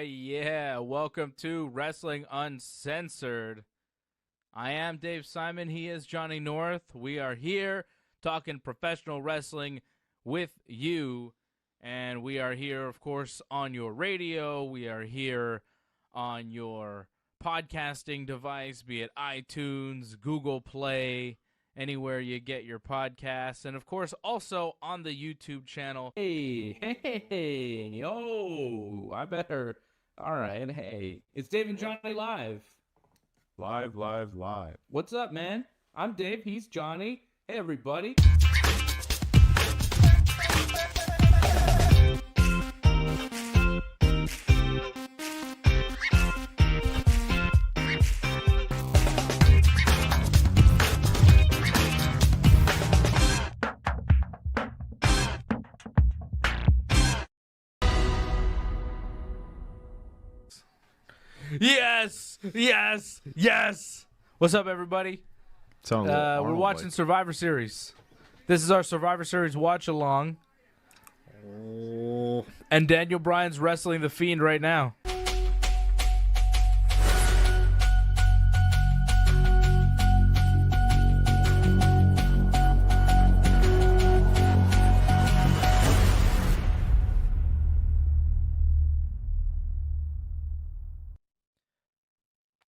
Yeah. Welcome to Wrestling Uncensored. I am Dave Simon. He is Johnny North. We are here talking professional wrestling with you. And we are here, of course, on your radio. We are here on your podcasting device, be it iTunes, Google Play, anywhere you get your podcasts, and of course also on the YouTube channel. Hey, oh, I better. All right, hey, it's Dave and Johnny live. Live. What's up, man? I'm Dave, he's Johnny. Hey, everybody. Yes. What's up, everybody? We're watching Survivor Series. This is our Survivor Series watch along. And Daniel Bryan's wrestling the Fiend right now.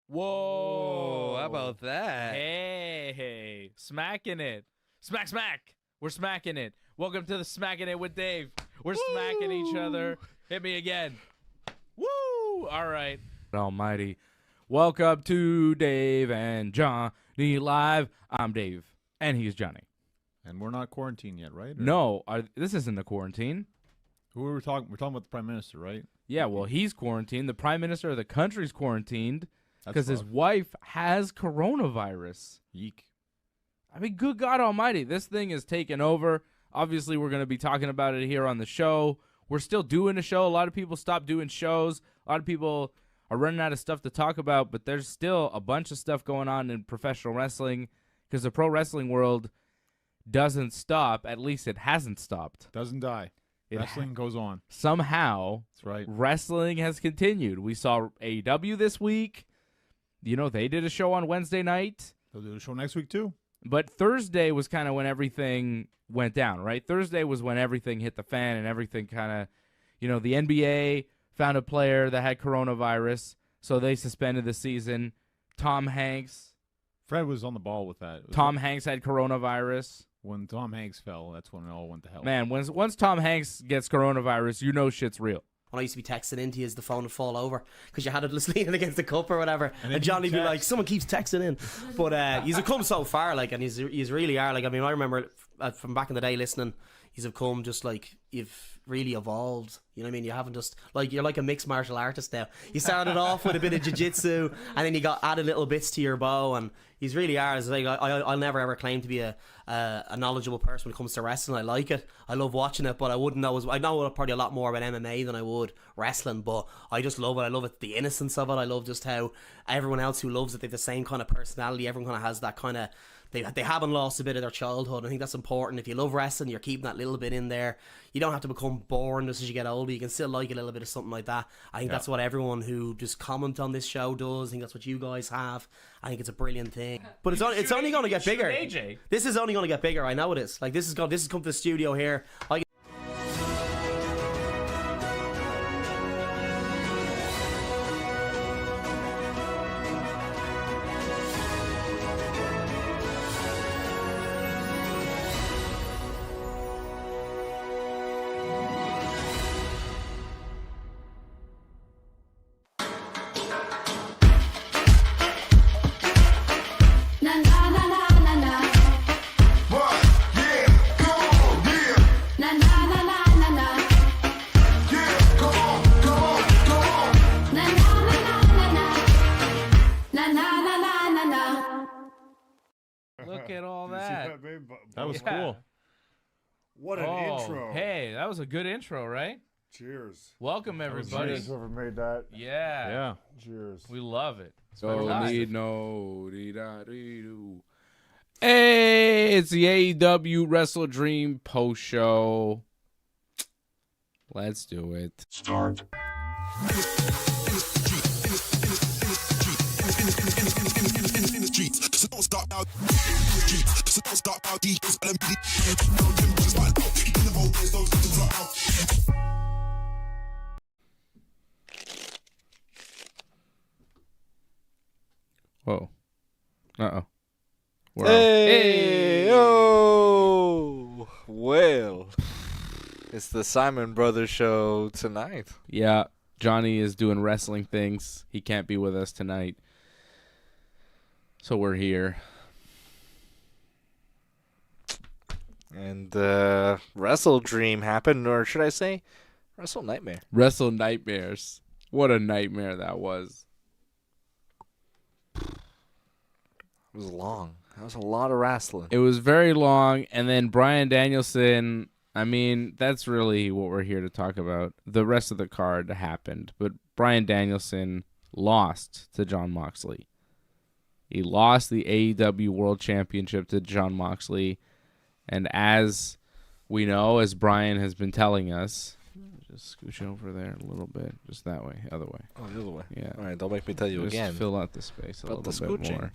Whoa, how about that? Hey, smacking it. Smack. We're smacking it. Welcome to the Smacking It with Dave. We're smacking each other. Hit me again. Woo! All right. Almighty. Welcome to Dave and Johnny Live. I'm Dave, and he's Johnny. And we're not quarantined yet, right? Or? No, this isn't the quarantine. Who are we talking? We're talking about the Prime Minister, right? Yeah, well, he's quarantined. The Prime Minister of the country's quarantined. Because his wife has coronavirus. Yeek. I mean, good God almighty, this thing is taking over. Obviously, we're going to be talking about it here on the show. We're still doing a show. A lot of people stopped doing shows. A lot of people are running out of stuff to talk about, but there's still a bunch of stuff going on in professional wrestling because the pro wrestling world doesn't stop. At least it hasn't stopped. Doesn't die. Wrestling goes on. Somehow, that's right. Wrestling has continued. We saw AEW this week. You know, they did a show on Wednesday night. They'll do a show next week, too. But Thursday was kind of when everything went down, right? Thursday was when everything hit the fan and everything kind of, you know, the NBA found a player that had coronavirus, so they suspended the season. Tom Hanks. Fred was on the ball with that. Tom Hanks had coronavirus. When Tom Hanks fell, that's when it all went to hell. Man, once Tom Hanks gets coronavirus, you know shit's real. When I used to be texting into you, the phone would fall over because you had it leaning against the cup or whatever, and Johnny'd be like, "Someone keeps texting in." But he's come so far, like, and he's really are. Like, I mean, I remember from back in the day listening. He's come just like you've really evolved. You know what I mean? You haven't just like you're like a mixed martial artist now. You started off with a bit of jiu-jitsu, and then you got added little bits to your bow, and he's really are. Like I'll never ever claim to be a knowledgeable person when it comes to wrestling. I like it. I love watching it, but I wouldn't know. I know probably a lot more about MMA than I would wrestling, but I just love it. I love it, the innocence of it. I love just how everyone else who loves it, they have the same kind of personality. Everyone kind of has that kind of. They haven't lost a bit of their childhood. I think that's important. If you love wrestling, you're keeping that little bit in there. You don't have to become boring just as you get older. You can still like a little bit of something like that. I think that's what everyone who just comment on this show does. I think that's what you guys have. I think it's a brilliant thing. But it's only going to get bigger. AJ. This is only going to get bigger. I know it is. Like this has come to the studio here. Look at all that. That was cool. What an intro. Hey, that was a good intro, right? Cheers. Welcome, everybody. Cheers, whoever made that. Yeah. Yeah. Cheers. We love it. Hey, it's the AEW WrestleDream post show. Let's do it. Start. Whoa. Uh-oh. Hey! Oh! Well, it's the Simon Brothers show tonight. Yeah, Johnny is doing wrestling things. He can't be with us tonight. So we're here. And WrestleDream happened, or should I say, Wrestle Nightmare. Wrestle Nightmares. What a nightmare that was. It was long. That was a lot of wrestling. It was very long, and then Bryan Danielson, I mean, that's really what we're here to talk about. The rest of the card happened, but Bryan Danielson lost to Jon Moxley. He lost the AEW World Championship to Jon Moxley, and as we know, as Bryan has been telling us, just scooch over there a little bit, just that way, other way. Oh, the other way. Yeah. All right, don't make me tell you Just again. fill out the space a About the little bit scooching. more.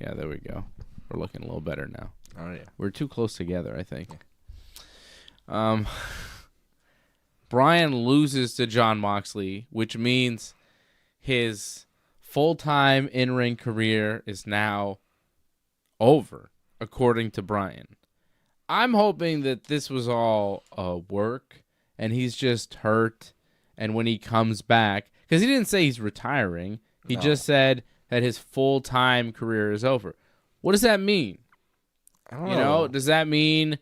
Yeah, there we go. We're looking a little better now. Oh, yeah. We're too close together, I think. Bryan loses to Jon Moxley, which means his full-time in-ring career is now over, according to Bryan. I'm hoping that this was all work, and he's just hurt, and when he comes back, because he didn't say he's retiring, he just said that his full-time career is over. What does that mean? I don't You know, does that mean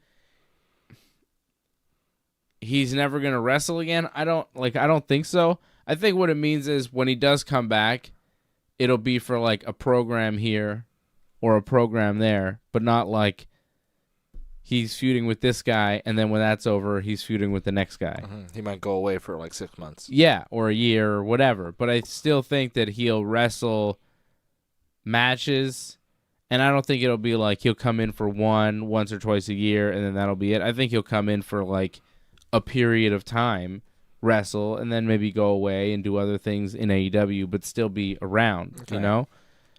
he's never going to wrestle again? I don't think so. I think what it means is when he does come back, it'll be for like a program here or a program there, but not like he's feuding with this guy and then when that's over, he's feuding with the next guy. He might go away for like 6 months. Yeah, or a year or whatever. But I still think that he'll wrestle matches, and I don't think it'll be like he'll come in for once or twice a year, and then that'll be it. I think he'll come in for like a period of time, wrestle, and then maybe go away and do other things in AEW, but still be around, Okay. you know?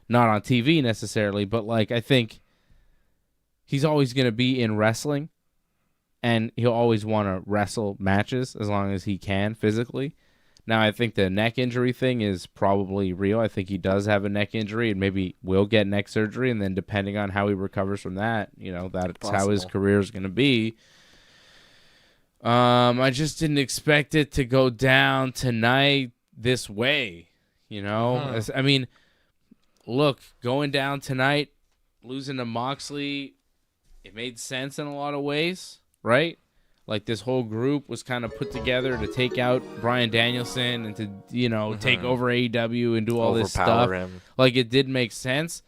Not on TV necessarily, but like I think he's always going to be in wrestling, and he'll always want to wrestle matches as long as he can physically. Now, I think the neck injury thing is probably real. I think he does have a neck injury and maybe will get neck surgery, and then depending on how he recovers from that, you know, that's how his career is going to be. I just didn't expect it to go down tonight this way, you know? I mean, look, going down tonight, losing to Moxley, it made sense in a lot of ways, right? Like this whole group was kind of put together to take out Bryan Danielson and to, you know, take over AEW and do all this stuff. Him. Like it did make sense,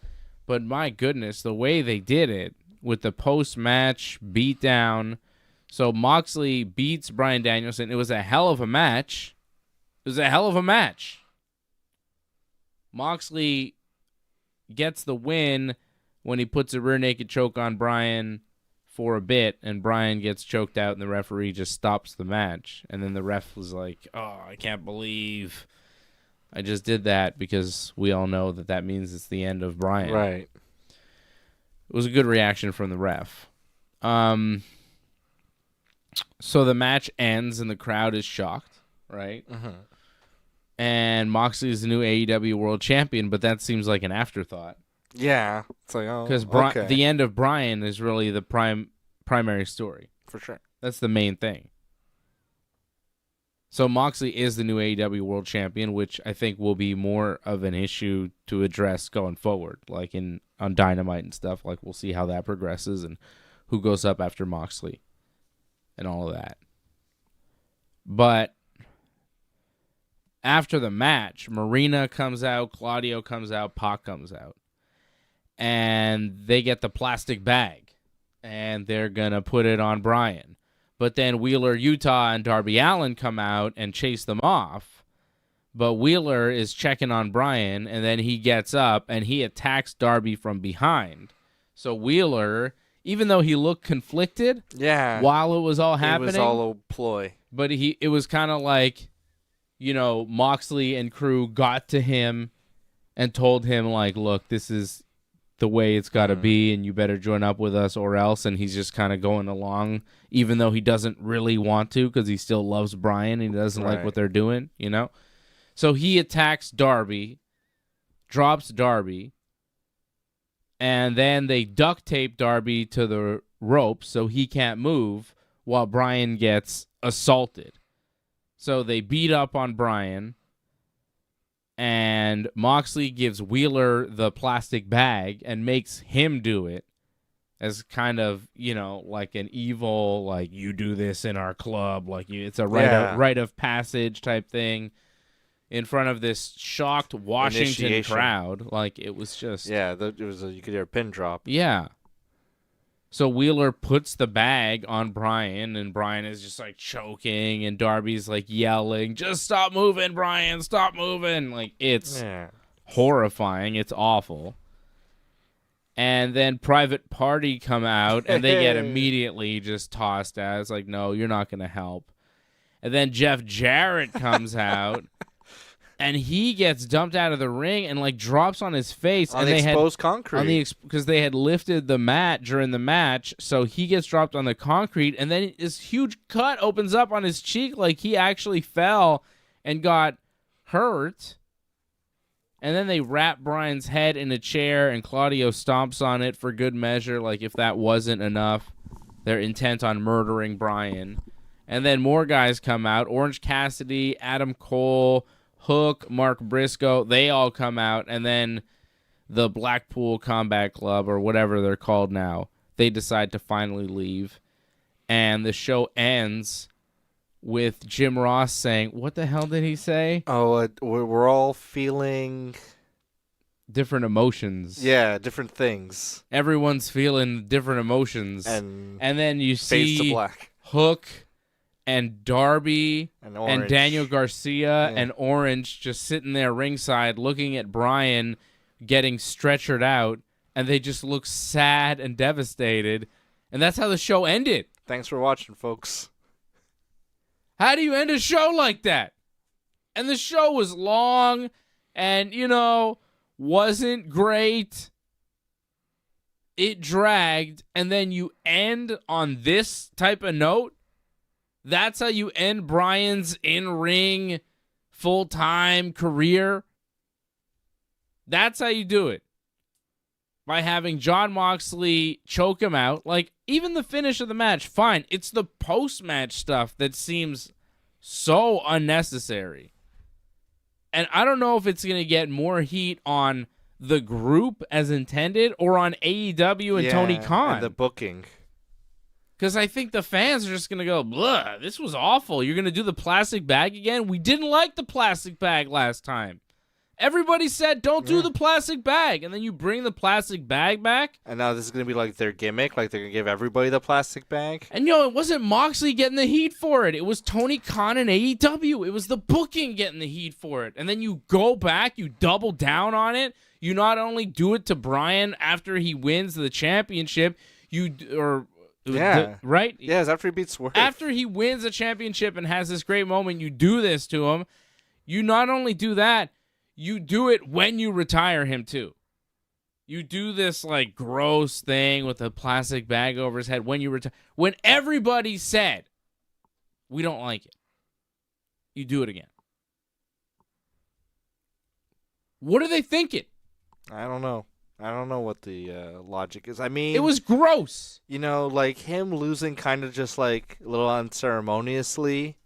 but my goodness, the way they did it with the post-match beatdown. So Moxley beats Bryan Danielson. It was a hell of a match. Moxley gets the win when he puts a rear naked choke on Bryan for a bit, and Bryan gets choked out, and the referee just stops the match. And then the ref was like, oh, I can't believe I just did that, because we all know that means it's the end of Bryan. Right. It was a good reaction from the ref. So the match ends, and the crowd is shocked, right? And Moxley is the new AEW World Champion, but that seems like an afterthought. Yeah. It's like, oh, Because okay. the end of Bryan is really the primary story. For sure. That's the main thing. So Moxley is the new AEW World Champion, which I think will be more of an issue to address going forward, like on Dynamite and stuff. Like we'll see how that progresses and who goes up after Moxley and all of that. But after the match, Marina comes out, Claudio comes out, Pac comes out. And they get the plastic bag, and they're going to put it on Bryan. But then Wheeler Yuta and Darby Allin come out and chase them off. But Wheeler is checking on Bryan, and then he gets up, and he attacks Darby from behind. So Wheeler, even though he looked conflicted Yeah. while it was all happening, It was all a ploy. but it was kind of like, Moxley and crew got to him and told him, like, look, this is the way it's got to be, and you better join up with us or else. And he's just kind of going along, even though he doesn't really want to, because he still loves Bryan and he doesn't like what they're doing, So he attacks Darby, drops Darby, and then they duct tape Darby to the ropes so he can't move while Bryan gets assaulted. So they beat up on Bryan, and Moxley gives Wheeler the plastic bag and makes him do it as kind of, like an evil, like, you do this in our club, like it's a rite of passage type thing in front of this shocked Washington crowd. Like, it was just... Yeah, it was you could hear a pin drop. Yeah. So Wheeler puts the bag on Bryan, and Bryan is just, like, choking, and Darby's, like, yelling, just stop moving, Bryan, stop moving. Like, it's horrifying. It's awful. And then Private Party come out, and they get immediately just tossed out. It's like, no, you're not going to help. And then Jeff Jarrett comes out, and he gets dumped out of the ring and, like, drops on his face. On the exposed concrete. Because they had lifted the mat during the match, so he gets dropped on the concrete, and then this huge cut opens up on his cheek like he actually fell and got hurt. And then they wrap Bryan's head in a chair, and Claudio stomps on it for good measure, like if that wasn't enough. They're intent on murdering Bryan. And then more guys come out. Orange Cassidy, Adam Cole, Hook, Mark Briscoe, they all come out, and then the Blackpool Combat Club, or whatever they're called now, they decide to finally leave. And the show ends with Jim Ross saying, what the hell did he say? Oh, we're all feeling... different emotions. Yeah, different things. Everyone's feeling different emotions. And then you fades to see black. Hook and Darby and Daniel Garcia and Orange just sitting there ringside looking at Bryan getting stretchered out, and they just look sad and devastated. And that's how the show ended. Thanks for watching, folks. How do you end a show like that? And the show was long and, wasn't great. It dragged, and then you end on this type of note? That's how you end Bryan's in-ring full-time career? That's how you do it. By having Jon Moxley choke him out. Like, even the finish of the match, fine. It's the post-match stuff that seems so unnecessary. And I don't know if it's going to get more heat on the group as intended or on AEW and Tony Khan. And the booking. Because I think the fans are just going to go, blah, this was awful. You're going to do the plastic bag again? We didn't like the plastic bag last time. Everybody said, don't do the plastic bag. And then you bring the plastic bag back. And now this is going to be like their gimmick. Like they're going to give everybody the plastic bag. And, it wasn't Moxley getting the heat for it. It was Tony Khan and AEW. It was the booking getting the heat for it. And then you go back, you double down on it. You not only do it to Bryan after he wins the championship, right? Yes, after he beats Swerve. After he wins the championship and has this great moment, you do this to him. You not only do that, you do it when you retire him, too. You do this, like, gross thing with a plastic bag over his head when you retire. When everybody said, we don't like it, you do it again. What are they thinking? I don't know. I don't know what the logic is. I mean... It was gross. Like, him losing kind of just, like, a little unceremoniously...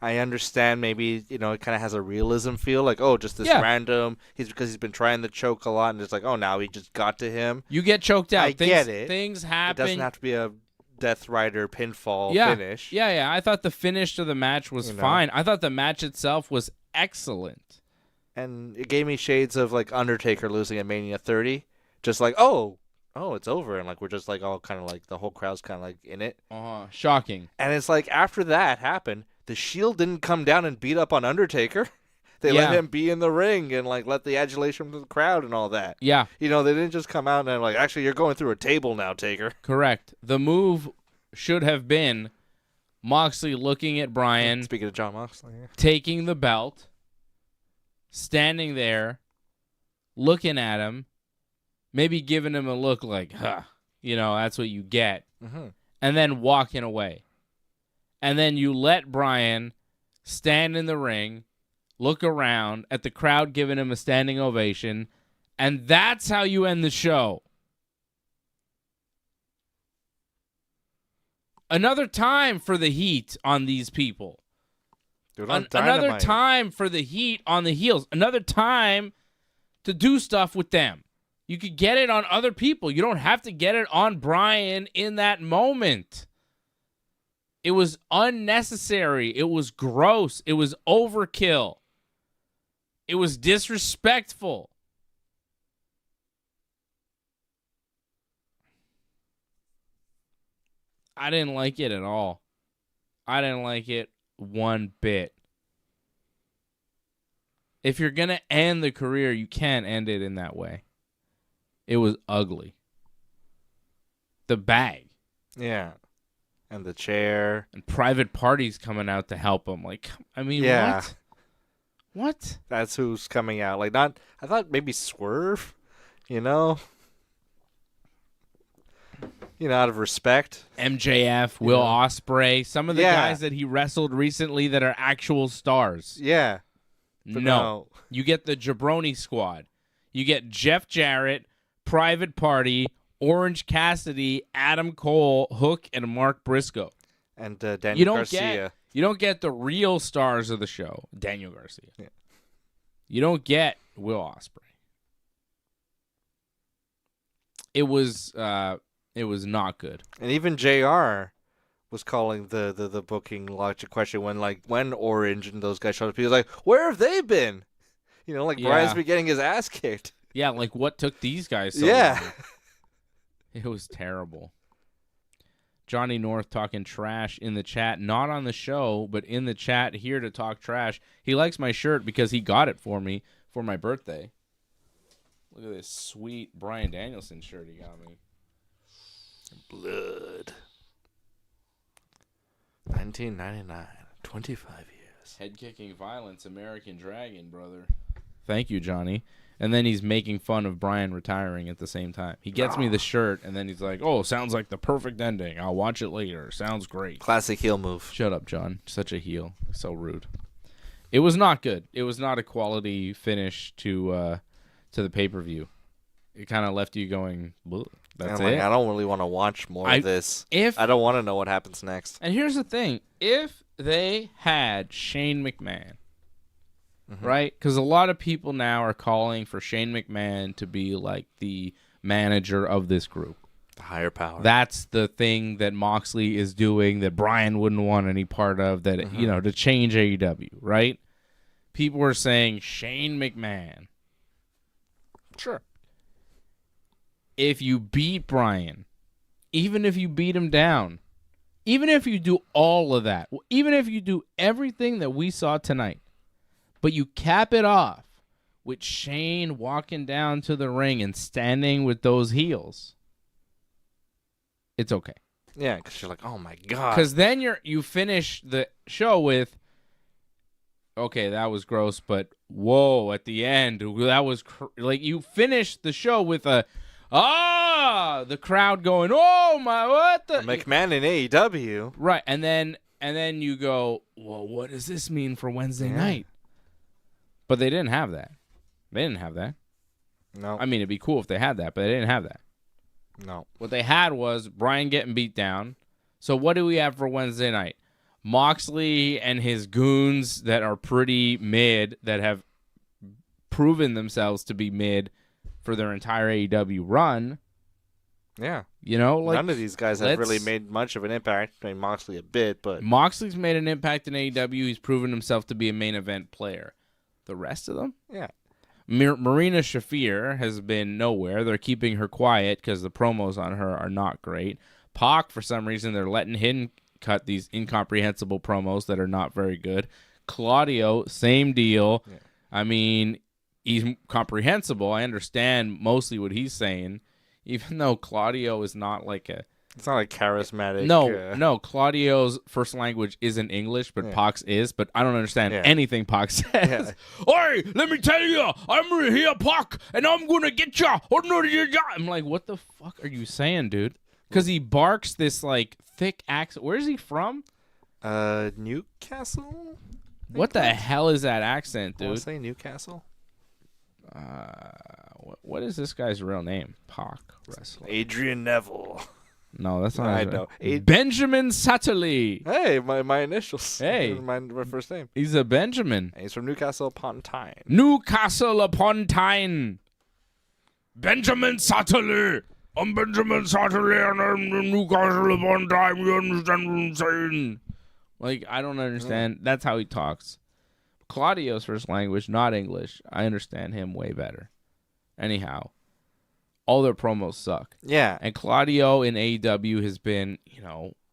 I understand maybe, it kind of has a realism feel. Like, just this random... Because he's been trying to choke a lot, and it's like, now he just got to him. You get choked out. Get it. Things happen. It doesn't have to be a Death Rider pinfall finish. Yeah. I thought the finish to the match was fine. I thought the match itself was excellent. And it gave me shades of, like, Undertaker losing at Mania 30. Just like, it's over. And, like, we're just, like, all kind of, like, the whole crowd's kind of, like, in it. Shocking. And it's like, after that happened... The Shield didn't come down and beat up on Undertaker. They let him be in the ring and, like, let the adulation from the crowd and all that. Yeah. They didn't just come out and, like, actually, you're going through a table now, Taker. Correct. The move should have been Moxley looking at Bryan, Speaking of John Moxley, yeah. taking the belt, standing there, looking at him, maybe giving him a look like, huh, that's what you get, and then walking away. And then you let Bryan stand in the ring, look around at the crowd giving him a standing ovation, and that's how you end the show. Another time for the heat on these people. Dude, on Another Dynamite. time for the heat on the heels. Another time to do stuff with them. You could get it on other people. You don't have to get it on Bryan in that moment. It was unnecessary. It was gross. It was overkill. It was disrespectful. I didn't like it at all. I didn't like it one bit. If you're going to end the career, you can't end it in that way. It was ugly. The bag. Yeah. And the chair. And private parties coming out to help him. Like, I mean, Yeah. what? What? That's who's coming out. Like, not. I thought maybe Swerve, out of respect. MJF, Will Ospreay, some of the Yeah. guys that he wrestled recently that are actual stars. Yeah. But No. You get the Jabroni Squad. You get Jeff Jarrett, Private Party, Orange Cassidy, Adam Cole, Hook, and Mark Briscoe. And Daniel Garcia. You don't get the real stars of the show, Daniel Garcia. Yeah. You don't get Will Ospreay. It was not good. And even JR was calling the booking logic question when Orange and those guys showed up. He was like, where have they been? Brian's been getting his ass kicked. Yeah, like what took these guys so Yeah. long? It was terrible. Johnny North talking trash in the chat, not on the show, but in the chat here to talk trash. He likes my shirt because he got it for me for my birthday. Look at this sweet Bryan Danielson shirt he got me. Blood. 1999. 25 years. Head-kicking violence, American Dragon, brother. Thank you, Johnny. And then he's making fun of Bryan retiring at the same time. He gets me the shirt, and then he's like, oh, sounds like the perfect ending. I'll watch it later. Sounds great. Classic heel move. Shut up, John. Such a heel. So rude. It was not good. It was not a quality finish to the pay-per-view. It kind of left you going, that's it. I don't really want to watch more of this. I don't want to know what happens next. And here's the thing. If they had Shane McMahon, right? Because a lot of people now are calling for Shane McMahon to be like the manager of this group. The higher power. That's the thing that Moxley is doing that Bryan wouldn't want any part of, that, to change AEW, right? People were saying Shane McMahon. Sure. If you beat Bryan, even if you beat him down, even if you do all of that, even if you do everything that we saw tonight, but you cap it off with Shane walking down to the ring and standing with those heels, it's okay. Yeah, because you're like, oh my god. Because then you finish the show with, okay, that was gross, but whoa, at the end, that was like you finish the show with the crowd going, oh my, what the McMahon in AEW, right? And then you go, well, what does this mean for Wednesday night? But they didn't have that. They didn't have that. No. I mean, it'd be cool if they had that, but they didn't have that. No. What they had was Bryan getting beat down. So what do we have for Wednesday night? Moxley and his goons that are pretty mid, that have proven themselves to be mid for their entire AEW run. Yeah. Like, none of these guys have really made much of an impact. I mean, Moxley a bit, but Moxley's made an impact in AEW. He's proven himself to be a main event player. The rest of them? Yeah. Marina Shafir has been nowhere. They're keeping her quiet because the promos on her are not great. Pac, for some reason, they're letting him cut these incomprehensible promos that are not very good. Claudio, same deal. Yeah. I mean, he's comprehensible. I understand mostly what he's saying, even though Claudio is not like It's not like charismatic. No. Claudio's first language isn't English, but Pac's is. But I don't understand anything Pac says. Oi, let me tell you, I'm here, Pac, and I'm gonna get ya. I'm like, what the fuck are you saying, dude? Because he barks this like thick accent. Where is he from? Newcastle. What the hell is that accent, dude? I want to say Newcastle. What is this guy's real name? Pac wrestler. Adrian Neville. No, that's not. I his know. Benjamin Satterley. Hey, my initials. Hey. my first name. He's a Benjamin. And he's from Newcastle upon Tyne. Newcastle upon Tyne. Benjamin Satterley. I'm Benjamin Satterley, and I'm from Newcastle upon Tyne. You understand what I'm saying? Like, I don't understand. That's how he talks. Claudio's first language, not English. I understand him way better. Anyhow, all their promos suck. Yeah. And Claudio in AEW has been,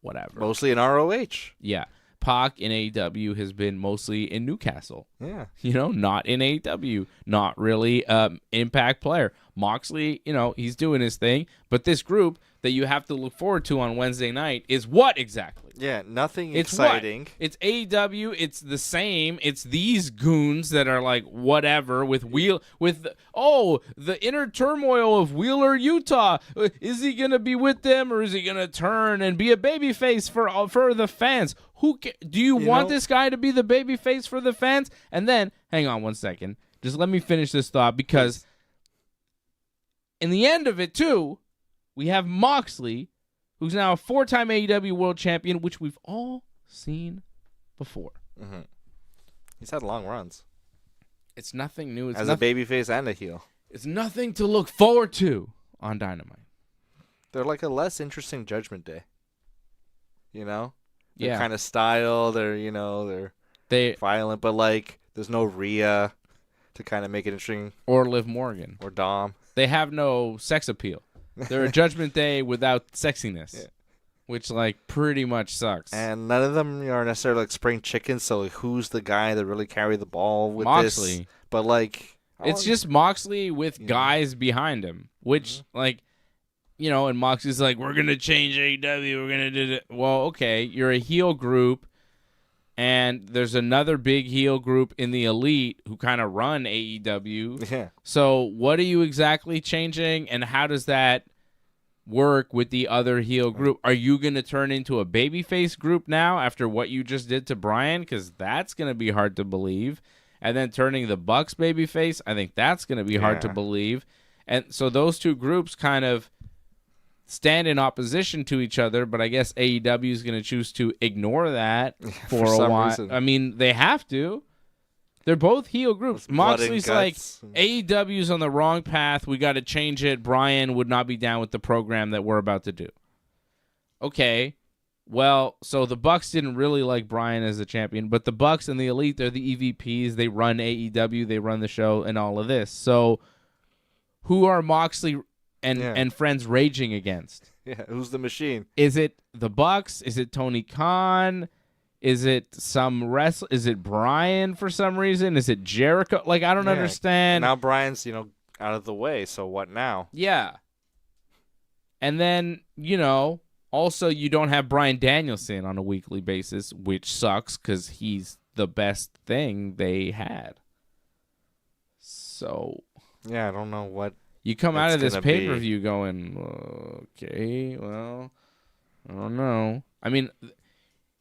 whatever. Mostly in ROH. Yeah. Pac in AEW has been mostly in Newcastle. Yeah. Not in AEW. Not really Impact player. Moxley, he's doing his thing. But this group that you have to look forward to on Wednesday night is what exactly? Yeah, nothing It's exciting. What? It's AEW. It's the same. It's these goons that are like whatever with the inner turmoil of Wheeler, Utah. Is he gonna be with them or is he gonna turn and be a babyface for the fans? Do you want this guy to be the babyface for the fans? And then hang on one second. Just let me finish this thought because in the end of it too, we have Moxley, who's now a 4-time AEW World Champion, which we've all seen before. Mm-hmm. He's had long runs. It's nothing new. As a babyface and a heel. It's nothing to look forward to on Dynamite. They're like a less interesting Judgment Day. Their Yeah. kind of style. They're they're violent, but like there's no Rhea to kind of make it interesting. Or Liv Morgan. Or Dom. They have no sex appeal. They're a Judgment Day without sexiness, which like pretty much sucks. And none of them are necessarily like spring chickens. So like, who's the guy that really carry the ball with Moxley. this? But like, it's just Moxley with guys behind him, which and Moxley's like, we're gonna change AEW. We're gonna do it. Well, okay, you're a heel group. And there's another big heel group in the Elite who kind of run AEW. Yeah. So what are you exactly changing, and how does that work with the other heel group? Are you going to turn into a babyface group now after what you just did to Bryan? Because that's going to be hard to believe. And then turning the Bucks babyface, I think that's going to be hard to believe. And so those two groups kind of stand in opposition to each other, but I guess AEW is going to choose to ignore that for a while. Reason. I mean, they have to. They're both heel groups. Moxley's like, AEW's on the wrong path. We got to change it. Bryan would not be down with the program that we're about to do. Okay. Well, so the Bucks didn't really like Bryan as the champion, but the Bucks and the Elite, they're the EVPs. They run AEW. They run the show and all of this. So who are Moxley and friends raging against? Yeah, who's the machine? Is it the Bucks? Is it Tony Khan? Is it some wrestler? Is it Bryan for some reason? Is it Jericho? Like, I don't understand. Now Bryan's, out of the way, so what now? Yeah. And then, also you don't have Bryan Danielson on a weekly basis, which sucks because he's the best thing they had. So. Yeah, I don't know what. You come out of this pay-per-view going, okay, well, I don't know. I mean,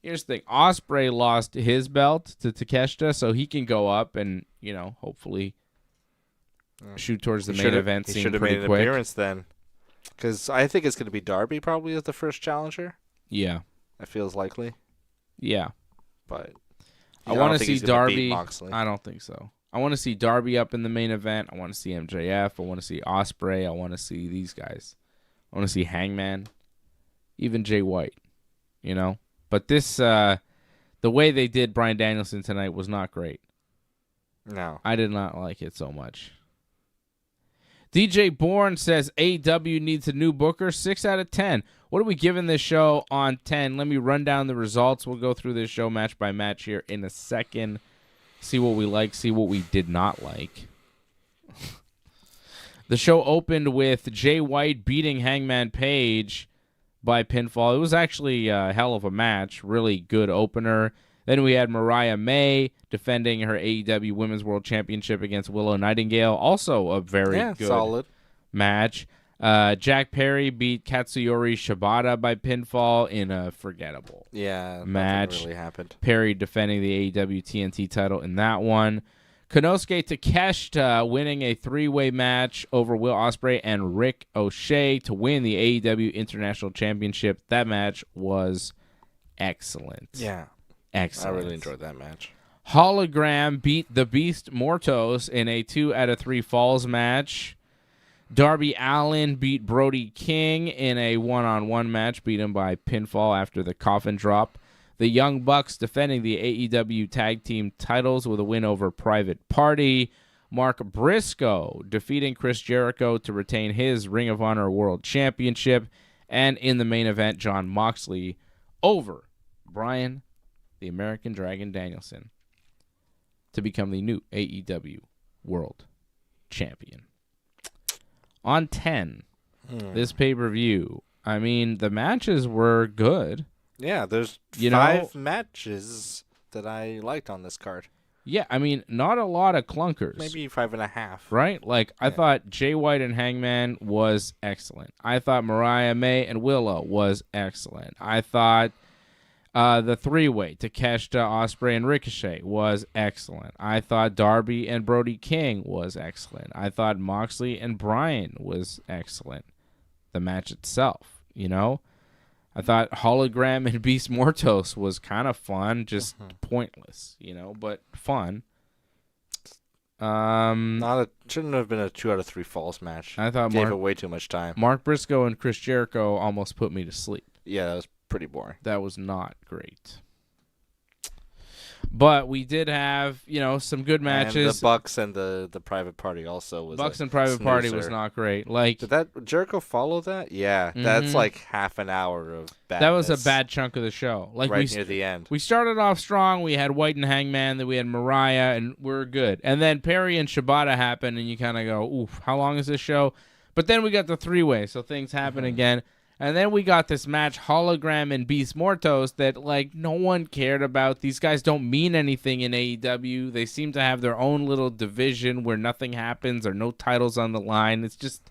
here's the thing. Ospreay lost his belt to Takeshita, so he can go up and, hopefully shoot towards the main event scene pretty quick. He should have made an appearance then. Because I think it's going to be Darby probably as the first challenger. Yeah. That feels likely. Yeah. But I want to see Darby. I don't think so. I want to see Darby up in the main event. I want to see MJF. I want to see Ospreay. I want to see these guys. I want to see Hangman. Even Jay White. But this, the way they did Bryan Danielson tonight was not great. No. I did not like it so much. DJ Bourne says AEW needs a new booker. 6 out of 10. What are we giving this show on 10? Let me run down the results. We'll go through this show match by match here in a second. See what we like, see what we did not like. The show opened with Jay White beating Hangman Page by pinfall. It was actually a hell of a match. Really good opener. Then we had Mariah May defending her AEW Women's World Championship against Willow Nightingale. Also a very good solid match. Jack Perry beat Katsuyori Shibata by pinfall in a forgettable match. Nothing really happened. Perry defending the AEW TNT title in that one. Konosuke Takeshita winning a three-way match over Will Ospreay and Rick O'Shea to win the AEW International Championship. That match was excellent. Yeah. Excellent. I really enjoyed that match. Hologram beat the Beast Mortos in a 2 out of 3 falls match. Darby Allin beat Brody King in a one-on-one match, beat him by pinfall after the coffin drop. The Young Bucks defending the AEW Tag Team titles with a win over Private Party. Mark Briscoe defeating Chris Jericho to retain his Ring of Honor World Championship. And in the main event, Jon Moxley over Bryan, the American Dragon Danielson, to become the new AEW World Champion. On 10, this pay-per-view, I mean, the matches were good. Yeah, there's 5 matches that I liked on this card. Yeah, I mean, not a lot of clunkers. Maybe 5.5. Right? Like, I thought Jay White and Hangman was excellent. I thought Mariah May and Willow was excellent. I thought the three-way, Takeshita, Ospreay, and Ricochet was excellent. I thought Darby and Brody King was excellent. I thought Moxley and Bryan was excellent. The match itself, you know? I thought Hologram and Beast Mortos was kind of fun, just pointless, you know, but fun. Shouldn't have been a 2 out of 3 falls match. I thought Gave it way too much time. Mark Briscoe and Chris Jericho almost put me to sleep. Yeah, that was pretty boring. That was not great. But we did have, you know, some good matches. And the Bucks and the Private Party also was Bucks and Private Party was not great. Like, did that Jericho follow that? Yeah, that's like half an hour of badness. That was a bad chunk of the show. Like right near the end. We started off strong. We had White and Hangman. Then we had Mariah, and we're good. And then Perry and Shibata happened, and you kind of go, oof, how long is this show? But then we got the three-way, so things happen again. And then we got this match, Hologram and Beast Mortos, that, like, no one cared about. These guys don't mean anything in AEW. They seem to have their own little division where nothing happens or no titles on the line. It's just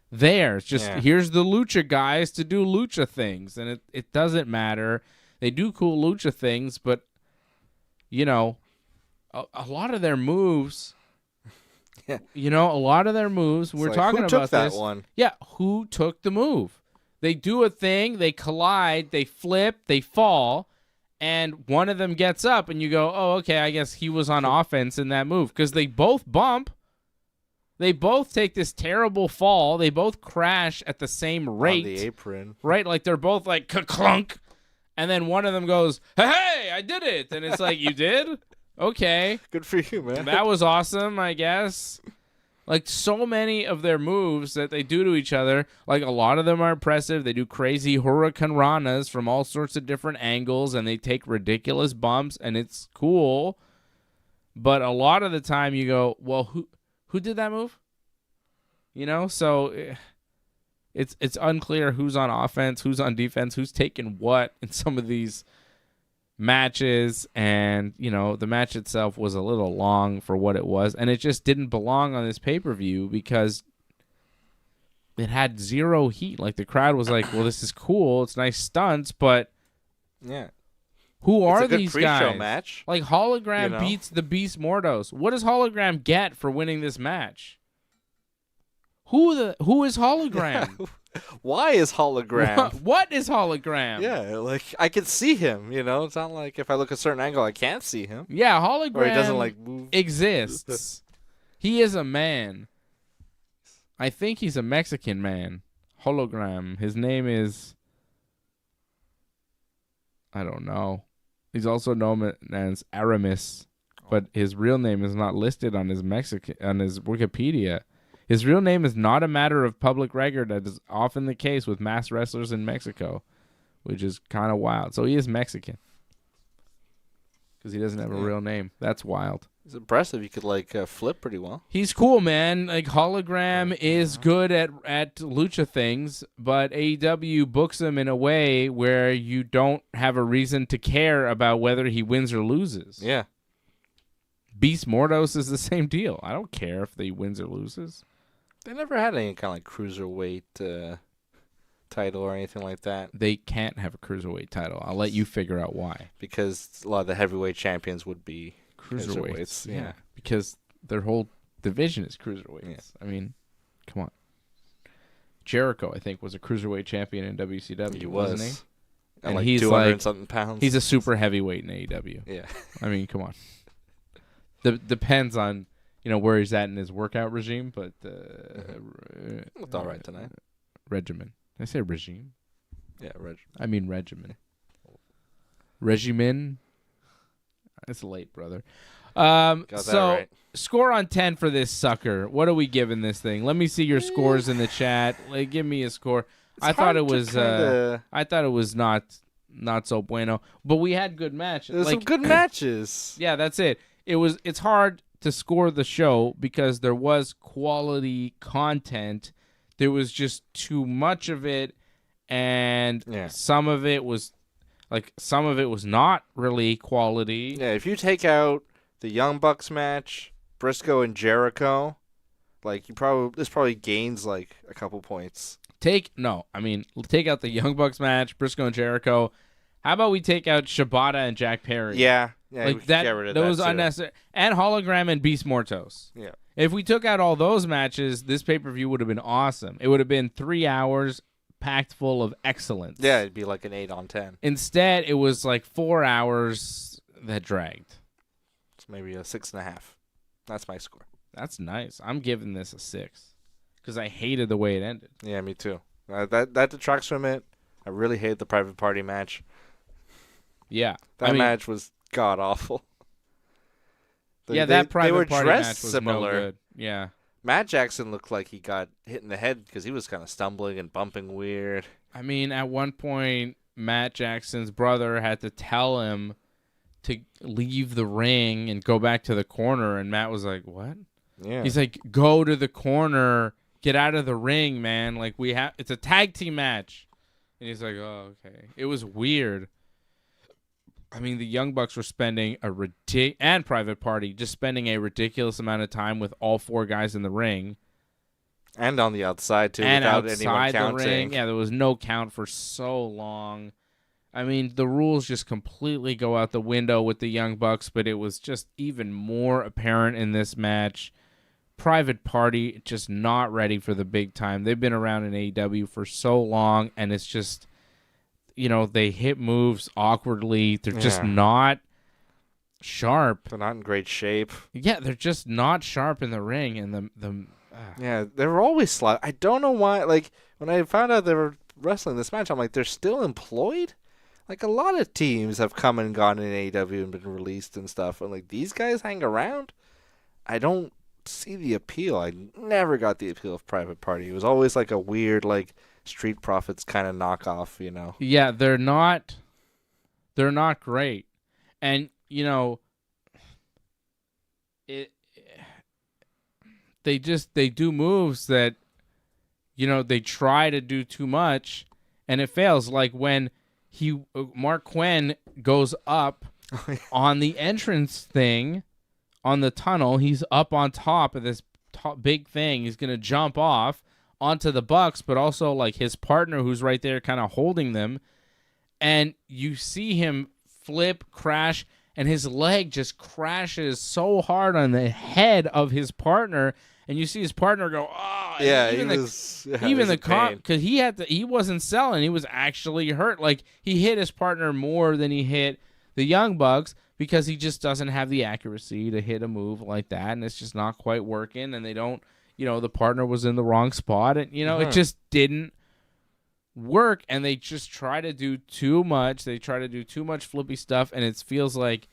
there. It's just, here's the Lucha guys to do Lucha things. And it doesn't matter. They do cool Lucha things, but, you know, a lot of their moves... You know, a lot of their moves, we're talking about this. Who took that one? Yeah, who took the move? They do a thing, they collide, they flip, they fall, and one of them gets up, and you go, oh, okay, I guess he was on offense in that move. Because they both bump. They both take this terrible fall. They both crash at the same rate. On the apron. Right? Like, they're both like, clunk. And then one of them goes, hey, I did it. And it's like, you did? Okay. Good for you, man. That was awesome, I guess. Like, so many of their moves that they do to each other, like, a lot of them are impressive. They do crazy Hurricane Ranas from all sorts of different angles, and they take ridiculous bumps, and it's cool. But a lot of the time you go, well, who did that move? You know, so it's unclear who's on offense, who's on defense, who's taking what in some of these matches. And, you know, the match itself was a little long for what it was, and it just didn't belong on this pay-per-view because it had zero heat. Like, the crowd was like, well, this is cool, it's nice stunts, but who are these guys? Match. Like, Hologram beats the Beast Mortos. What does Hologram get for winning this match? Who is Hologram? Why is Hologram? What is Hologram? Yeah, like, I can see him, you know? It's not like if I look a certain angle, I can't see him. Yeah, Hologram or he doesn't, like, move. Exists. He is a man. I think he's a Mexican man. Hologram. His name is... I don't know. He's also known as Aramis, but his real name is not listed on his Wikipedia. His real name is not a matter of public record, as is often the case with mass wrestlers in Mexico, which is kind of wild. So he is Mexican because he doesn't have a real name. That's wild. He's impressive. He could flip pretty well. He's cool, man. Like Hologram is good at lucha things, but AEW books him in a way where you don't have a reason to care about whether he wins or loses. Yeah. Beast Mordos is the same deal. I don't care if he wins or loses. They never had any kind of cruiserweight title or anything like that. They can't have a cruiserweight title. I'll let you figure out why. Because a lot of the heavyweight champions would be Cruiserweights. Yeah. Because their whole division is cruiserweights. Yeah. I mean, come on. Jericho, I think, was a cruiserweight champion in WCW, wasn't he? And he's 200 and something pounds. He's a super heavyweight in AEW. Yeah. I mean, come on. Depends on where he's at in his workout regime, but It's all right tonight. Regimen. Did I say regime? Yeah, I mean regimen. Regimen. It's late, brother. Got that So right. score on 10 for this sucker. What are we giving this thing? Let me see your scores in the chat. Give me a score. I thought it was not so bueno, but we had good matches. There's some good matches. Yeah, that's it. It's hard to score the show because there was quality content. There was just too much of it, and some of it was not really quality. Yeah, if you take out the Young Bucks match, Briscoe and Jericho, this probably gains a couple points. Take out the Young Bucks match, Briscoe and Jericho. How about we take out Shibata and Jack Perry? Yeah, we can that. get rid of those that too. unnecessary and Hologram and Beast Mortos. Yeah. If we took out all those matches, this pay-per-view would have been awesome. It would have been 3 hours packed full of excellence. Yeah, it'd be like an 8 on 10. Instead, it was 4 hours that dragged. It's maybe a 6.5. That's my score. That's nice. I'm giving this a 6 because I hated the way it ended. Yeah, me too. That detracts from it. I really hate the private party match. Yeah. That match was god-awful. That private party match was similar. no good. Yeah. Matt Jackson looked like he got hit in the head because he was kind of stumbling and bumping weird. I mean, at one point, Matt Jackson's brother had to tell him to leave the ring and go back to the corner, and Matt was like, what? Yeah. He's like, go to the corner, get out of the ring, man. It's a tag team match. And he's like, oh, okay. It was weird. I mean, the Young Bucks were spending and Private Party just spending a ridiculous amount of time with all 4 guys in the ring. And on the outside, too, and without outside anyone counting. The ring. Yeah, there was no count for so long. I mean, the rules just completely go out the window with the Young Bucks, but it was just even more apparent in this match. Private Party just not ready for the big time. They've been around in AEW for so long, and it's just, they hit moves awkwardly. They're just not sharp. They're not in great shape. Yeah, they're just not sharp in the ring, and Yeah, they were always slow. I don't know why. When I found out they were wrestling this match, I'm like, they're still employed? A lot of teams have come and gone in AEW and been released and stuff. And, these guys hang around? I don't see the appeal. I never got the appeal of Private Party. It was always, a weird, Street Profits kind of knockoff, Yeah, they're not great. And, they do moves that, they try to do too much and it fails. Like when Mark Quinn goes up on the entrance thing on the tunnel, he's up on top of this big thing. He's going to jump off onto the Bucks, but also his partner who's right there kind of holding them. And you see him flip, crash, and his leg just crashes so hard on the head of his partner. And you see his partner go, oh, yeah, even the cop, because he wasn't selling, he was actually hurt. He hit his partner more than he hit the Young Bucks because he just doesn't have the accuracy to hit a move like that, and it's just not quite working. And they don't, the partner was in the wrong spot, and it just didn't work. And they just try to do too much. They try to do too much flippy stuff, and it feels like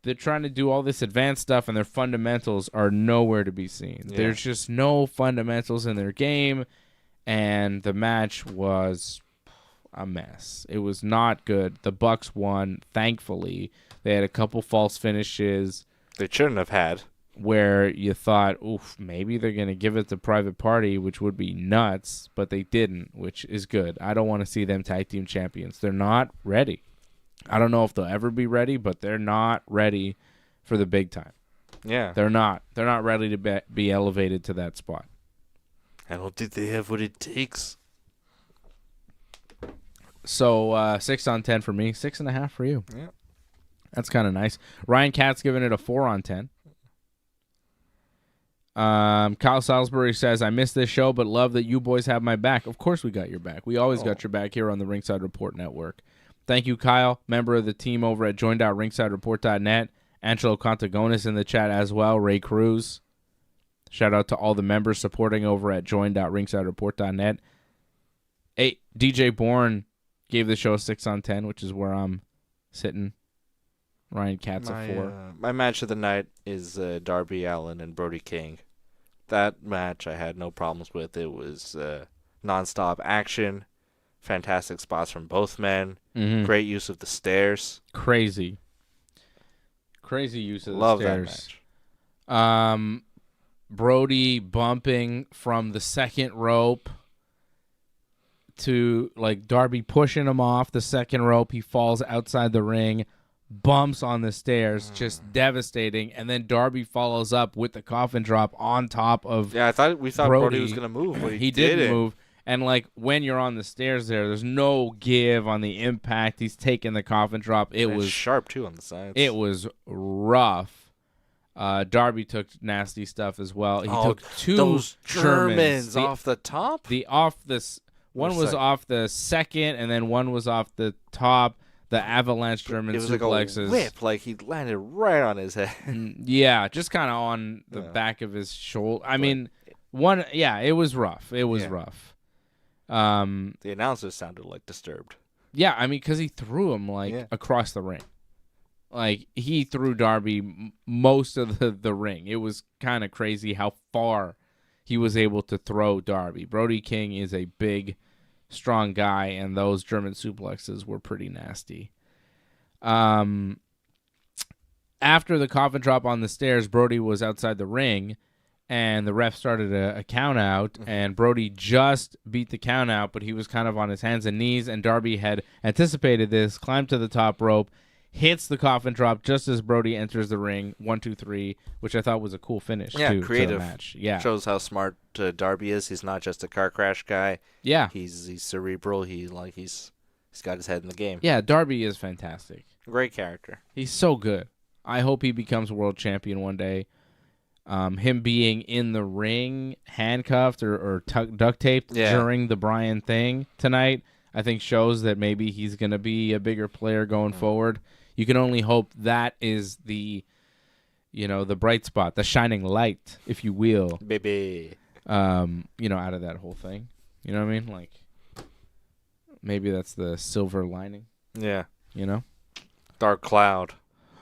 they're trying to do all this advanced stuff, and their fundamentals are nowhere to be seen. Yeah. There's just no fundamentals in their game, and the match was a mess. It was not good. The Bucks won, thankfully. They had a couple false finishes. They shouldn't have had. Where you thought, oof, maybe they're going to give it to Private Party, which would be nuts, but they didn't, which is good. I don't want to see them tag team champions. They're not ready. I don't know if they'll ever be ready, but they're not ready for the big time. Yeah. They're not. They're not ready to be elevated to that spot. I don't think they have what it takes. So 6 on 10 for me, 6.5 for you. Yeah. That's kind of nice. Ryan Katz's giving it a 4 on 10. Kyle Salisbury says, I missed this show, but love that you boys have my back. Of course we got your back. We always got your back here on the Ringside Report Network. Thank you, Kyle, member of the team over at join.ringsidereport.net. Angelo Contagonis in the chat as well. Ray Cruz. Shout out to all the members supporting over at join.ringsidereport.net. Hey, DJ Bourne gave the show a 6 on 10, which is where I'm sitting. Ryan Katz a 4. My match of the night is Darby Allin and Brody King. That match I had no problems with. It was nonstop action, fantastic spots from both men, great use of the stairs. Crazy use of the Love stairs. that match. Brody bumping from the second rope to like Darby pushing him off the second rope. He falls outside the ring. Bumps on the stairs, just devastating, and then Darby follows up with the coffin drop on top of. Yeah, we thought Brody was gonna move, but he didn't move. And like when you're on the stairs, there's no give on the impact. He's taking the coffin drop. It was sharp too on the sides. It was rough. Darby took nasty stuff as well. He took 2 those Germans off the top. One was off the second, and then one was off the top. The avalanche German suplexes. It was like a whip, like he landed right on his head. Yeah, just kind of on the back of his shoulder. I mean, it was rough. It was rough. The announcers sounded like disturbed. Yeah, I mean, because he threw him across the ring. Like he threw Darby most of the ring. It was kind of crazy how far he was able to throw Darby. Brody King is a big, strong guy, and those German suplexes were pretty nasty. After the coffin drop on the stairs, Brody was outside the ring, and the ref started a count out, and Brody just beat the count out, but he was kind of on his hands and knees, and Darby had anticipated this, climbed to the top rope, hits the coffin drop just as Brody enters the ring, 1, 2, 3, which I thought was a cool finish. Creative. To the match. Yeah, shows how smart Darby is. He's not just a car crash guy. Yeah, he's cerebral. He's got his head in the game. Yeah, Darby is fantastic. Great character. He's so good. I hope he becomes world champion one day. Him being in the ring, handcuffed or duct taped during the Bryan thing tonight, I think shows that maybe he's going to be a bigger player going forward. You can only hope that is the bright spot, the shining light, if you will. Baby. Out of that whole thing. You know what I mean? Like, maybe that's the silver lining. Yeah. Dark Cloud.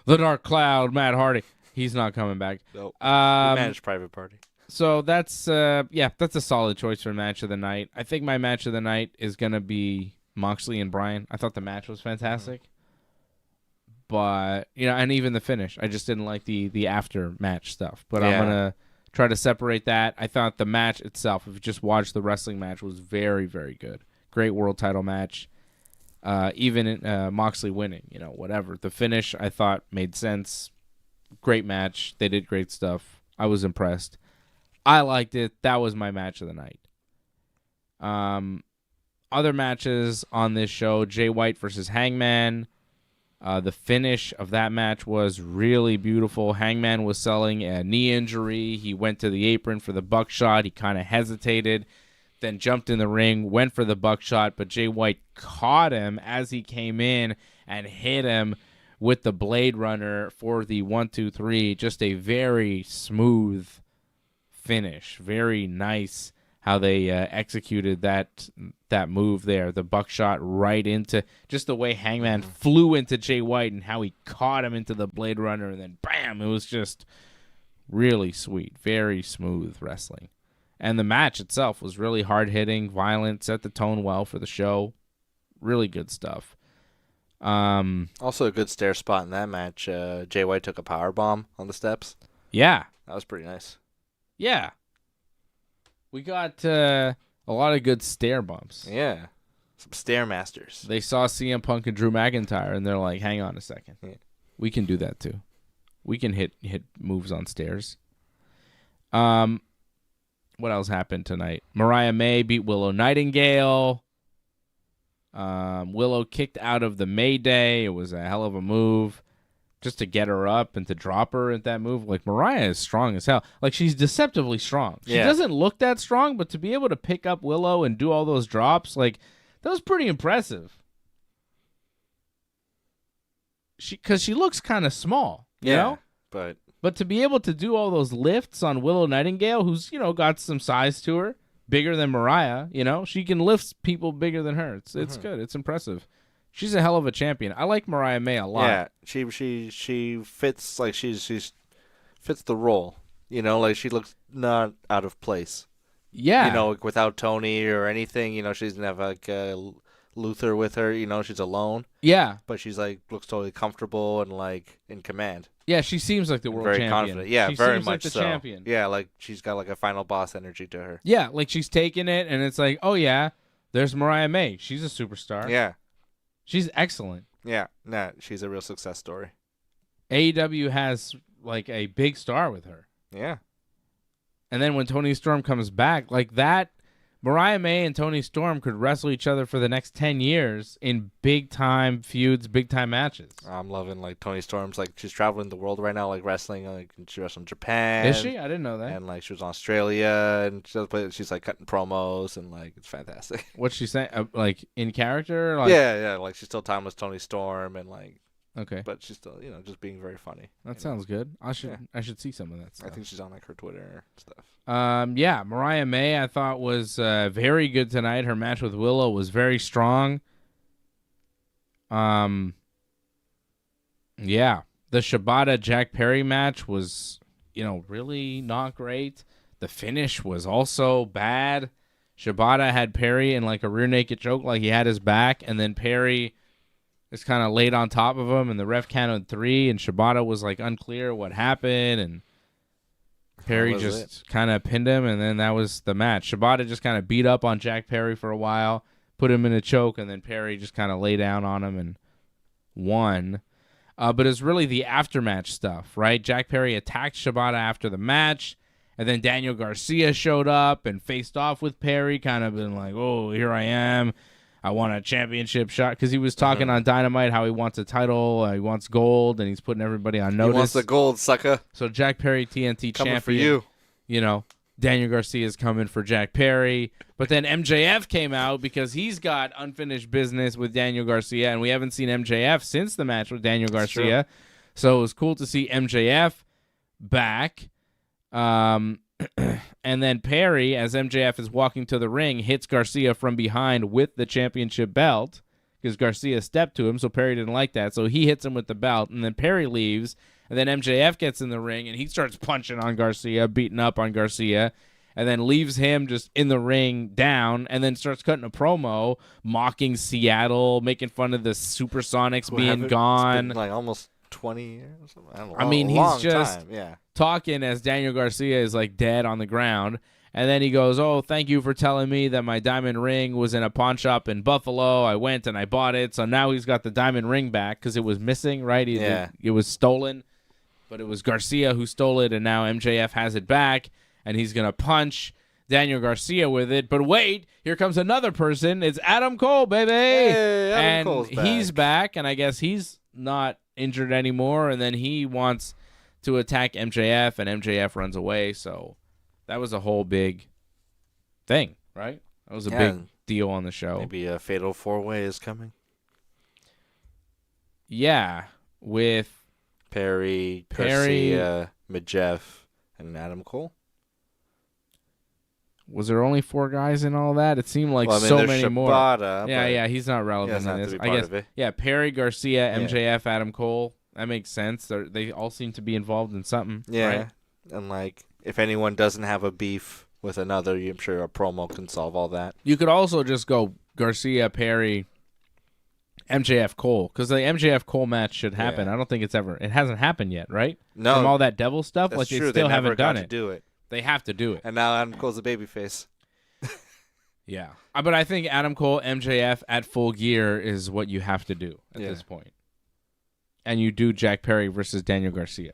The Dark Cloud, Matt Hardy. He's not coming back. Nope. We managed Private Party. So that's that's a solid choice for match of the night. I think my match of the night is going to be Moxley and Bryan. I thought the match was fantastic. But, and even the finish. I just didn't like the after match stuff. But I'm going to try to separate that. I thought the match itself, if you just watch the wrestling match, was very, very good. Great world title match. Even Moxley winning, whatever. The finish I thought made sense. Great match. They did great stuff. I was impressed. I liked it. That was my match of the night. Other matches on this show, Jay White versus Hangman. The finish of that match was really beautiful. Hangman was selling a knee injury. He went to the apron for the buckshot. He kind of hesitated, then jumped in the ring, went for the buckshot, but Jay White caught him as he came in and hit him with the Blade Runner for the 1, 2, 3. Just a very smooth finish. Very nice how they executed that move there. The buckshot right into just the way Hangman flew into Jay White and how he caught him into the Blade Runner, and then bam, it was just really sweet. Very smooth wrestling. And the match itself was really hard-hitting, violent, set the tone well for the show. Really good stuff. Also a good stair spot in that match. Jay White took a power bomb on the steps. Yeah. That was pretty nice. Yeah. We got a lot of good stair bumps. Yeah. Some stair masters. They saw CM Punk and Drew McIntyre, and they're like, hang on a second. Yeah. We can do that, too. We can hit moves on stairs. What else happened tonight? Mariah May beat Willow Nightingale. Willow kicked out of the Mayday. It was a hell of a move just to get her up and to drop her at that move. Like, Mariah is strong as hell. Like, she's deceptively strong. She doesn't look that strong, but to be able to pick up Willow and do all those drops, like, that was pretty impressive. Because she looks kind of small, you know? But to be able to do all those lifts on Willow Nightingale, who's, got some size to her, bigger than Mariah, she can lift people bigger than her. It's good. It's impressive. She's a hell of a champion. I like Mariah May a lot. Yeah, she fits, like, she's fits the role. Like, she looks not out of place. Yeah. Like, without Tony or anything, she doesn't have, like, Luther with her, she's alone. Yeah. But she's, like, looks totally comfortable and, like, in command. Yeah, she seems like the world very champion. Confident. Yeah, she very seems much like the so. champion. Yeah, like, she's got, like, a final boss energy to her. Yeah, like, she's taking it, and it's like, oh, yeah, there's Mariah May. She's a superstar. Yeah. She's excellent. Yeah, nah, she's a real success story. AEW has, like, a big star with her. Yeah. And then when Toni Storm comes back, like that, Mariah May and Toni Storm could wrestle each other for the next 10 years in big-time feuds, big-time matches. I'm loving, like, Toni Storm's, like, she's traveling the world right now, like, wrestling. Like, she wrestled in Japan. Is she? I didn't know that. And, like, she was in Australia, and she's, like, cutting promos, and, like, it's fantastic. What's she saying? Like, in character? Like... Yeah, like, she's still timeless Toni Storm, and, like, okay, but she's still, just being very funny. That sounds good. I should see some of that stuff. I think she's on, like, her Twitter stuff. Yeah, Mariah May I thought was very good tonight. Her match with Willow was very strong. Yeah, the Shibata Jack Perry match was, really not great. The finish was also bad. Shibata had Perry in like a rear naked choke, like he had his back, and then Perry is kind of laid on top of him, and the ref counted 3, and Shibata was like unclear what happened, and Perry just kind of pinned him, and then that was the match. Shibata just kind of beat up on Jack Perry for a while, put him in a choke, and then Perry just kind of lay down on him and won. But it's really the aftermatch stuff, right? Jack Perry attacked Shibata after the match, and then Daniel Garcia showed up and faced off with Perry, kind of been like, oh, here I am. I want a championship shot, because he was talking on Dynamite how he wants a title, he wants gold, and he's putting everybody on notice. He wants the gold, sucker. So Jack Perry, TNT coming champion. For you. Daniel Garcia's coming for Jack Perry. But then MJF came out because he's got unfinished business with Daniel Garcia, and we haven't seen MJF since the match with Daniel Garcia. So it was cool to see MJF back. And then Perry, as MJF is walking to the ring, hits Garcia from behind with the championship belt because Garcia stepped to him, so Perry didn't like that. So he hits him with the belt, and then Perry leaves, and then MJF gets in the ring, and he starts punching on Garcia, beating up on Garcia, and then leaves him just in the ring down, and then starts cutting a promo, mocking Seattle, making fun of the Supersonics being gone. It's been like almost 20 years. I mean, he's just yeah. talking as Daniel Garcia is like dead on the ground, and then he goes, oh, thank you for telling me that my diamond ring was in a pawn shop in Buffalo. I went and I bought it, so now he's got the diamond ring back because it was missing, right? It was stolen, but it was Garcia who stole it, and now MJF has it back, and he's going to punch Daniel Garcia with it. But wait, here comes another person. It's Adam Cole, baby. Hey, Adam and Cole's back. He's back, and I guess he's not injured anymore, and then he wants to attack MJF, and MJF runs away. So that was a whole big thing, right? That was a big deal on the show. Maybe a fatal 4-way is coming. Yeah, with Perry, Garcia, MJF, and Adam Cole. Was there only 4 guys in all that? It seemed like so many Shibata, more. Yeah, he's not relevant in this. I guess. Yeah, Perry, Garcia, MJF, Adam Cole. That makes sense. They all seem to be involved in something. Yeah, right? And like if anyone doesn't have a beef with another, I'm sure a promo can solve all that. You could also just go Garcia, Perry, MJF Cole, because the MJF Cole match should happen. Yeah. I don't think it hasn't happened yet, right? No, From all that devil stuff, that's like true. they still never haven't got done to it. do it, They have to do it. and now Adam Cole's a babyface. Yeah, but I think Adam Cole, MJF at Full Gear is what you have to do at Yeah. this point. And you do Jack Perry versus Daniel Garcia.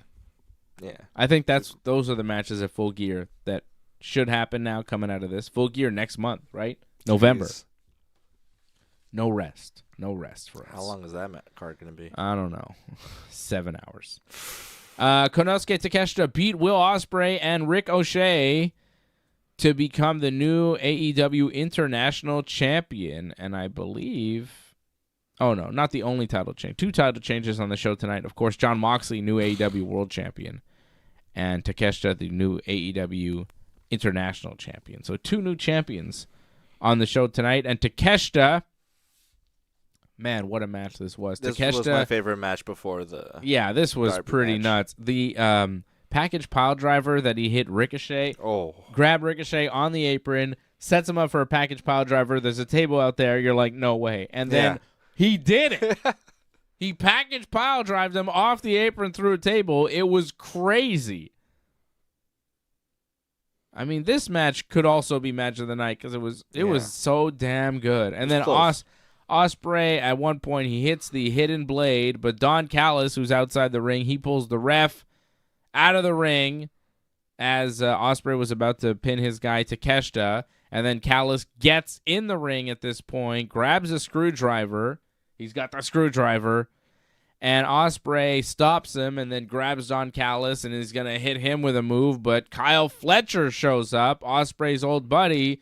Yeah, I think those are the matches at Full Gear that should happen now coming out of this. Full Gear next month, right? November. Jeez. No rest for us. How long is that card going to be? I don't know. 7 hours. Konosuke Takeshita beat Will Ospreay and Rick O'Shea to become the new AEW International Champion. And I believe... Oh, no, not the only title change. 2 title changes on the show tonight. Of course, Jon Moxley, new AEW World Champion. And Takeshita, the new AEW International Champion. So 2 new champions on the show tonight. And Takeshita... Man, what a match this was. This Takeshita, was my favorite match before the. Yeah, this was Darby pretty match. nuts. The package pile driver that he hit Ricochet, grabbed Ricochet on the apron, sets him up for a package pile driver. There's a table out there. You're like, no way. And then he did it. He package pile drived him off the apron through a table. It was crazy. I mean, this match could also be match of the night because it was so damn good. And then Ospreay, at one point, he hits the hidden blade, but Don Callis, who's outside the ring, he pulls the ref out of the ring as Ospreay was about to pin his guy Takeshita, and then Callis gets in the ring at this point, grabs a screwdriver. He's got the screwdriver, and Ospreay stops him and then grabs Don Callis and is going to hit him with a move, but Kyle Fletcher shows up, Ospreay's old buddy,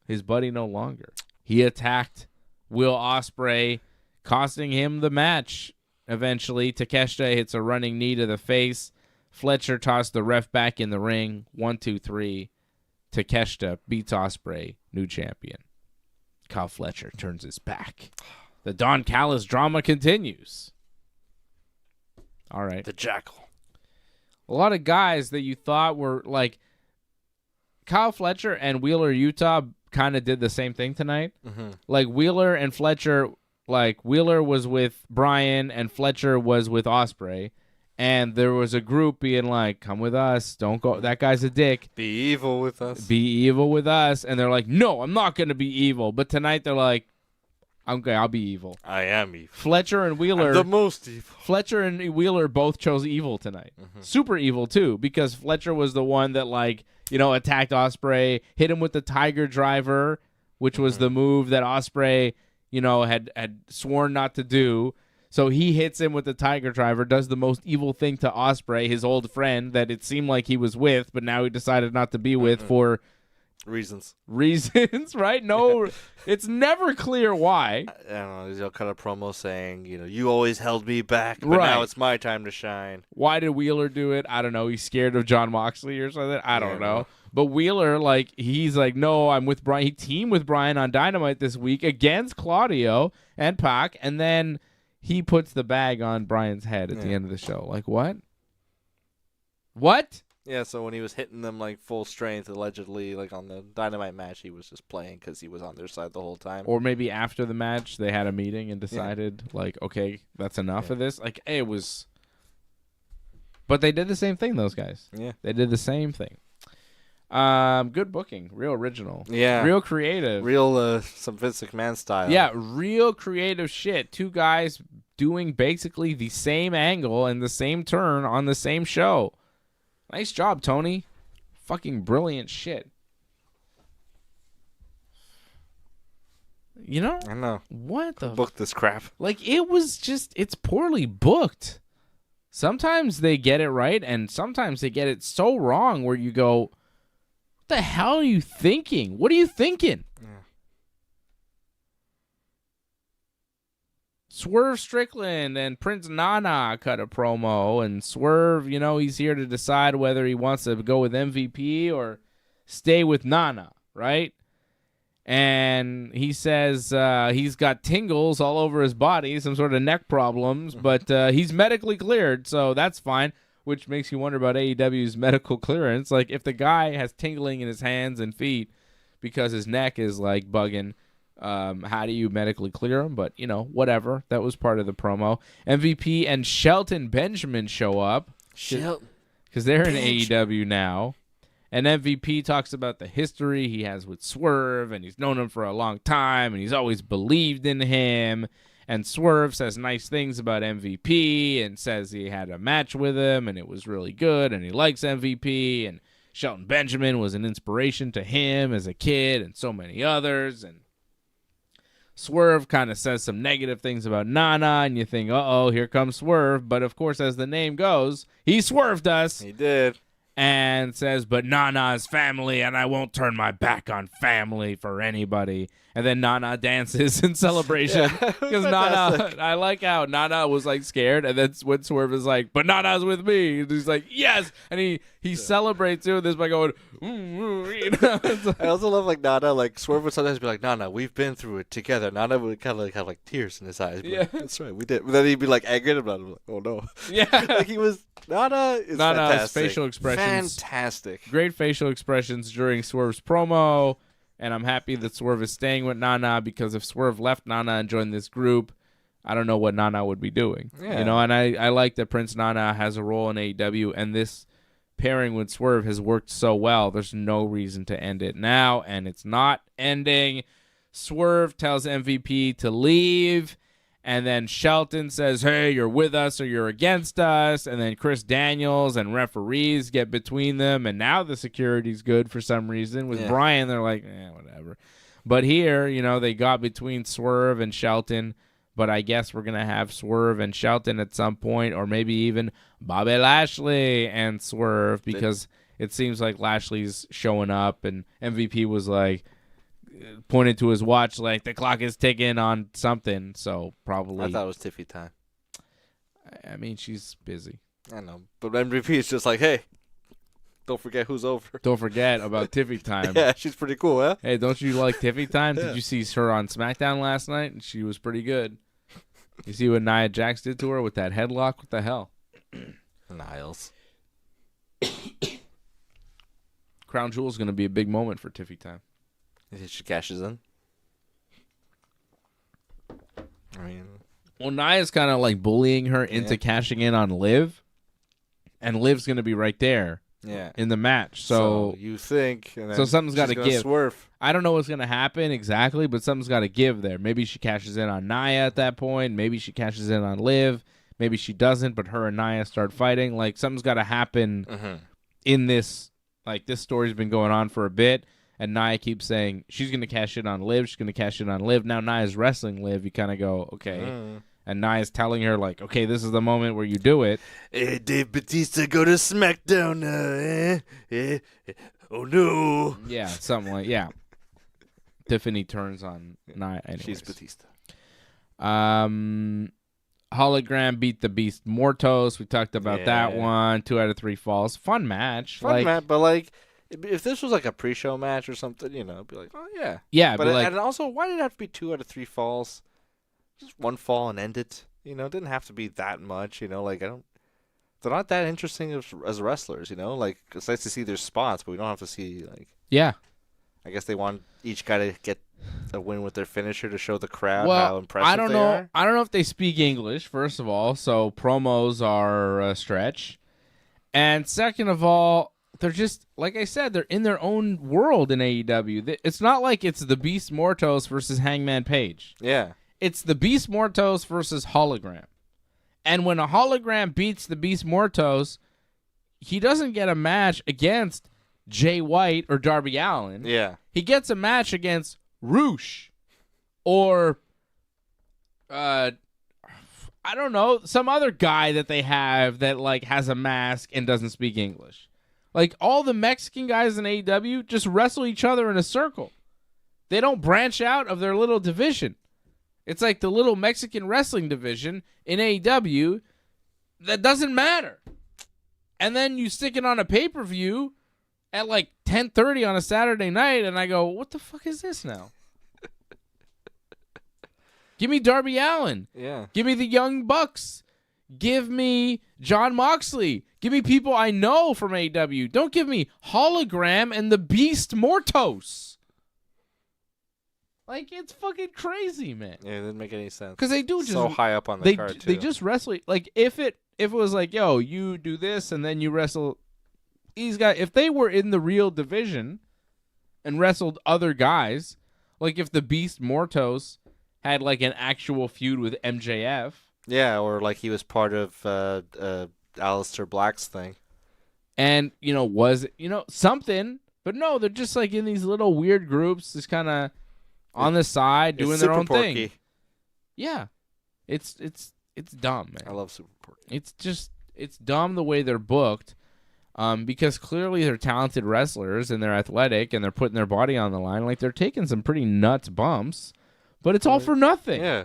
his buddy no longer. He attacked Will Ospreay, costing him the match. Eventually, Takeshita hits a running knee to the face. Fletcher tossed the ref back in the ring. 1, 2, 3. Takeshita beats Ospreay, new champion. Kyle Fletcher turns his back. The Don Callis drama continues. All right. The Jackal. A lot of guys that you thought were like Kyle Fletcher and Wheeler Utah kind of did the same thing tonight. Mm-hmm. Like Wheeler and Fletcher, like Wheeler was with Bryan and Fletcher was with Ospreay, and there was a group being like, "Come with us, don't go. That guy's a dick. Be evil with us. Be evil with us." And they're like, "No, I'm not gonna be evil." But tonight they're like, "Okay, I'll be evil." I am evil. Fletcher and Wheeler, I'm the most evil. Fletcher and Wheeler both chose evil tonight. Super evil too, because Fletcher was the one that attacked Ospreay, hit him with the Tiger Driver, which was the move that Ospreay, had sworn not to do. So he hits him with the Tiger Driver, does the most evil thing to Ospreay, his old friend that it seemed like he was with, but now he decided not to be with for reasons, right? No, it's never clear why. I don't know. He'll cut a promo saying, you always held me back, but Right. now it's my time to shine. Why did Wheeler do it? I don't know. He's scared of Jon Moxley or something. I don't know. But Wheeler, he's like, no, I'm with Bryan. He teamed with Bryan on Dynamite this week against Claudio and Pac, and then he puts the bag on Bryan's head at the end of the show. Like, what? What? Yeah, so when he was hitting them full strength, allegedly, on the Dynamite match, he was just playing because he was on their side the whole time. Or maybe after the match, they had a meeting and decided, okay, that's enough of this. It was... But they did the same thing, those guys. Yeah. They did the same thing. Good booking. Real original. Yeah. Real creative. Real, some Vince McMahon style. Yeah, real creative shit. 2 guys doing basically the same angle and the same turn on the same show. Nice job, Tony. Fucking brilliant shit. I know. What the... Book this crap. it was just... It's poorly booked. Sometimes they get it right, and sometimes they get it so wrong where you go, what the hell are you thinking? What are you thinking? Yeah. Swerve Strickland and Prince Nana cut a promo, and Swerve, he's here to decide whether he wants to go with MVP or stay with Nana, right? And he says he's got tingles all over his body, some sort of neck problems, but he's medically cleared, so that's fine, which makes you wonder about AEW's medical clearance. If the guy has tingling in his hands and feet because his neck is, bugging, How do you medically clear him? But, whatever. That was part of the promo. MVP and Shelton Benjamin show up. Shelton. Because they're in AEW now. And MVP talks about the history he has with Swerve, and he's known him for a long time, and he's always believed in him. And Swerve says nice things about MVP and says he had a match with him, and it was really good, and he likes MVP. And Shelton Benjamin was an inspiration to him as a kid and so many others. And Swerve kind of says some negative things about Nana, and you think, uh-oh, here comes Swerve. But, of course, as the name goes, he swerved us. He did. And says, but Nana's family, and I won't turn my back on family for anybody. And then Nana dances in celebration. Because Nana, I like how Nana was like scared, and then when Swerve is like, but Nana's with me. And he's like, yes. And he celebrates doing this by going, I also love like Nana, like Swerve would sometimes be like, Nana, we've been through it together. Nana would kind of like have like tears in his eyes. Yeah. That's right, we did. But then he'd be like angry about it. Like, oh no. Yeah. Like Nana's fantastic. Facial expressions. Fantastic. Great facial expressions during Swerve's promo. And I'm happy that Swerve is staying with Nana, because if Swerve left Nana and joined this group, I don't know what Nana would be doing. Yeah. And I like that Prince Nana has a role in AEW, and this pairing with Swerve has worked so well. There's no reason to end it now, and it's not ending. Swerve tells MVP to leave, and then Shelton says, hey, you're with us or you're against us. And then Chris Daniels and referees get between them. And now the security's good for some reason. With Bryan, they're like, whatever. But here, they got between Swerve and Shelton. But I guess we're going to have Swerve and Shelton at some point. Or maybe even Bobby Lashley and Swerve. Because it seems like Lashley's showing up. And MVP was like, pointed to his watch like the clock is ticking on something, so probably. I thought it was Tiffy time. I mean, she's busy. I know, but MVP is just like, hey, don't forget who's over. Don't forget about Tiffy time. Yeah, she's pretty cool, huh? Hey, don't you like Tiffy time? Did you see her on SmackDown last night? And she was pretty good. You see what Nia Jax did to her with that headlock? What the hell? Niles. Crown Jewel is going to be a big moment for Tiffy time. She cashes in. I mean, well, Nia's kind of like bullying her into cashing in on Liv, and Liv's going to be right there in the match. So you think, and then so something's got to give. Swerve. I don't know what's going to happen exactly, but something's got to give there. Maybe she cashes in on Nia at that point. Maybe she cashes in on Liv. Maybe she doesn't, but her and Nia start fighting. Like, something's got to happen in this. Like, this story's been going on for a bit. And Nia keeps saying she's going to cash in on Liv. She's going to cash in on Liv. Now Nia's wrestling Liv. You kind of go, okay. And Nia's telling her, like, okay, this is the moment where you do it. Hey, Dave Bautista, go to SmackDown. Oh, no. Yeah, something like, Tiffany turns on Nia. Anyways. She's Bautista. Hologram beat the Beast Mortos. We talked about that one. 2 out of 3 falls. Fun match. Fun match, but, like, if this was like a pre-show match or something, it'd be like, oh yeah, yeah. But like, and also, why did it have to be 2 out of 3 falls? Just one fall and end it. It didn't have to be that much. Like they're not that interesting as wrestlers. Like it's nice to see their spots, but we don't have to see like. Yeah. I guess they want each guy to get a win with their finisher to show the crowd how impressive they are. I don't know if they speak English. First of all, so promos are a stretch, and second of all, they're just, like I said, they're in their own world in AEW. It's not like it's the Beast Mortos versus Hangman Page. Yeah. It's the Beast Mortos versus Hologram. And when a Hologram beats the Beast Mortos, he doesn't get a match against Jay White or Darby Allin. Yeah. He gets a match against Roosh or, I don't know, some other guy that they have that, like, has a mask and doesn't speak English. Like, all the Mexican guys in AEW just wrestle each other in a circle. They don't branch out of their little division. It's like the little Mexican wrestling division in AEW that doesn't matter. And then you stick it on a pay-per-view at like 10:30 on a Saturday night, and I go, what the fuck is this now? Give me Darby Allin. Yeah. Give me the Young Bucks. Give me Jon Moxley. Give me people I know from AEW. Don't give me Hologram and the Beast Mortos. Like, it's fucking crazy, man. Yeah, it didn't make any sense. Because they do just so high up on the card too. They just wrestle. Like, if it was like, yo, you do this and then you wrestle these guys. If they were in the real division and wrestled other guys, like if the Beast Mortos had like an actual feud with MJF. Yeah, or like he was part of Aleister Black's thing. And, was it, something. But no, they're just like in these little weird groups, just kind of on the side doing their own thing. Yeah. It's dumb, man. I love Super Porky. It's dumb the way they're booked. Because clearly they're talented wrestlers and they're athletic and they're putting their body on the line. Like, they're taking some pretty nuts bumps, but it's all for nothing. Yeah.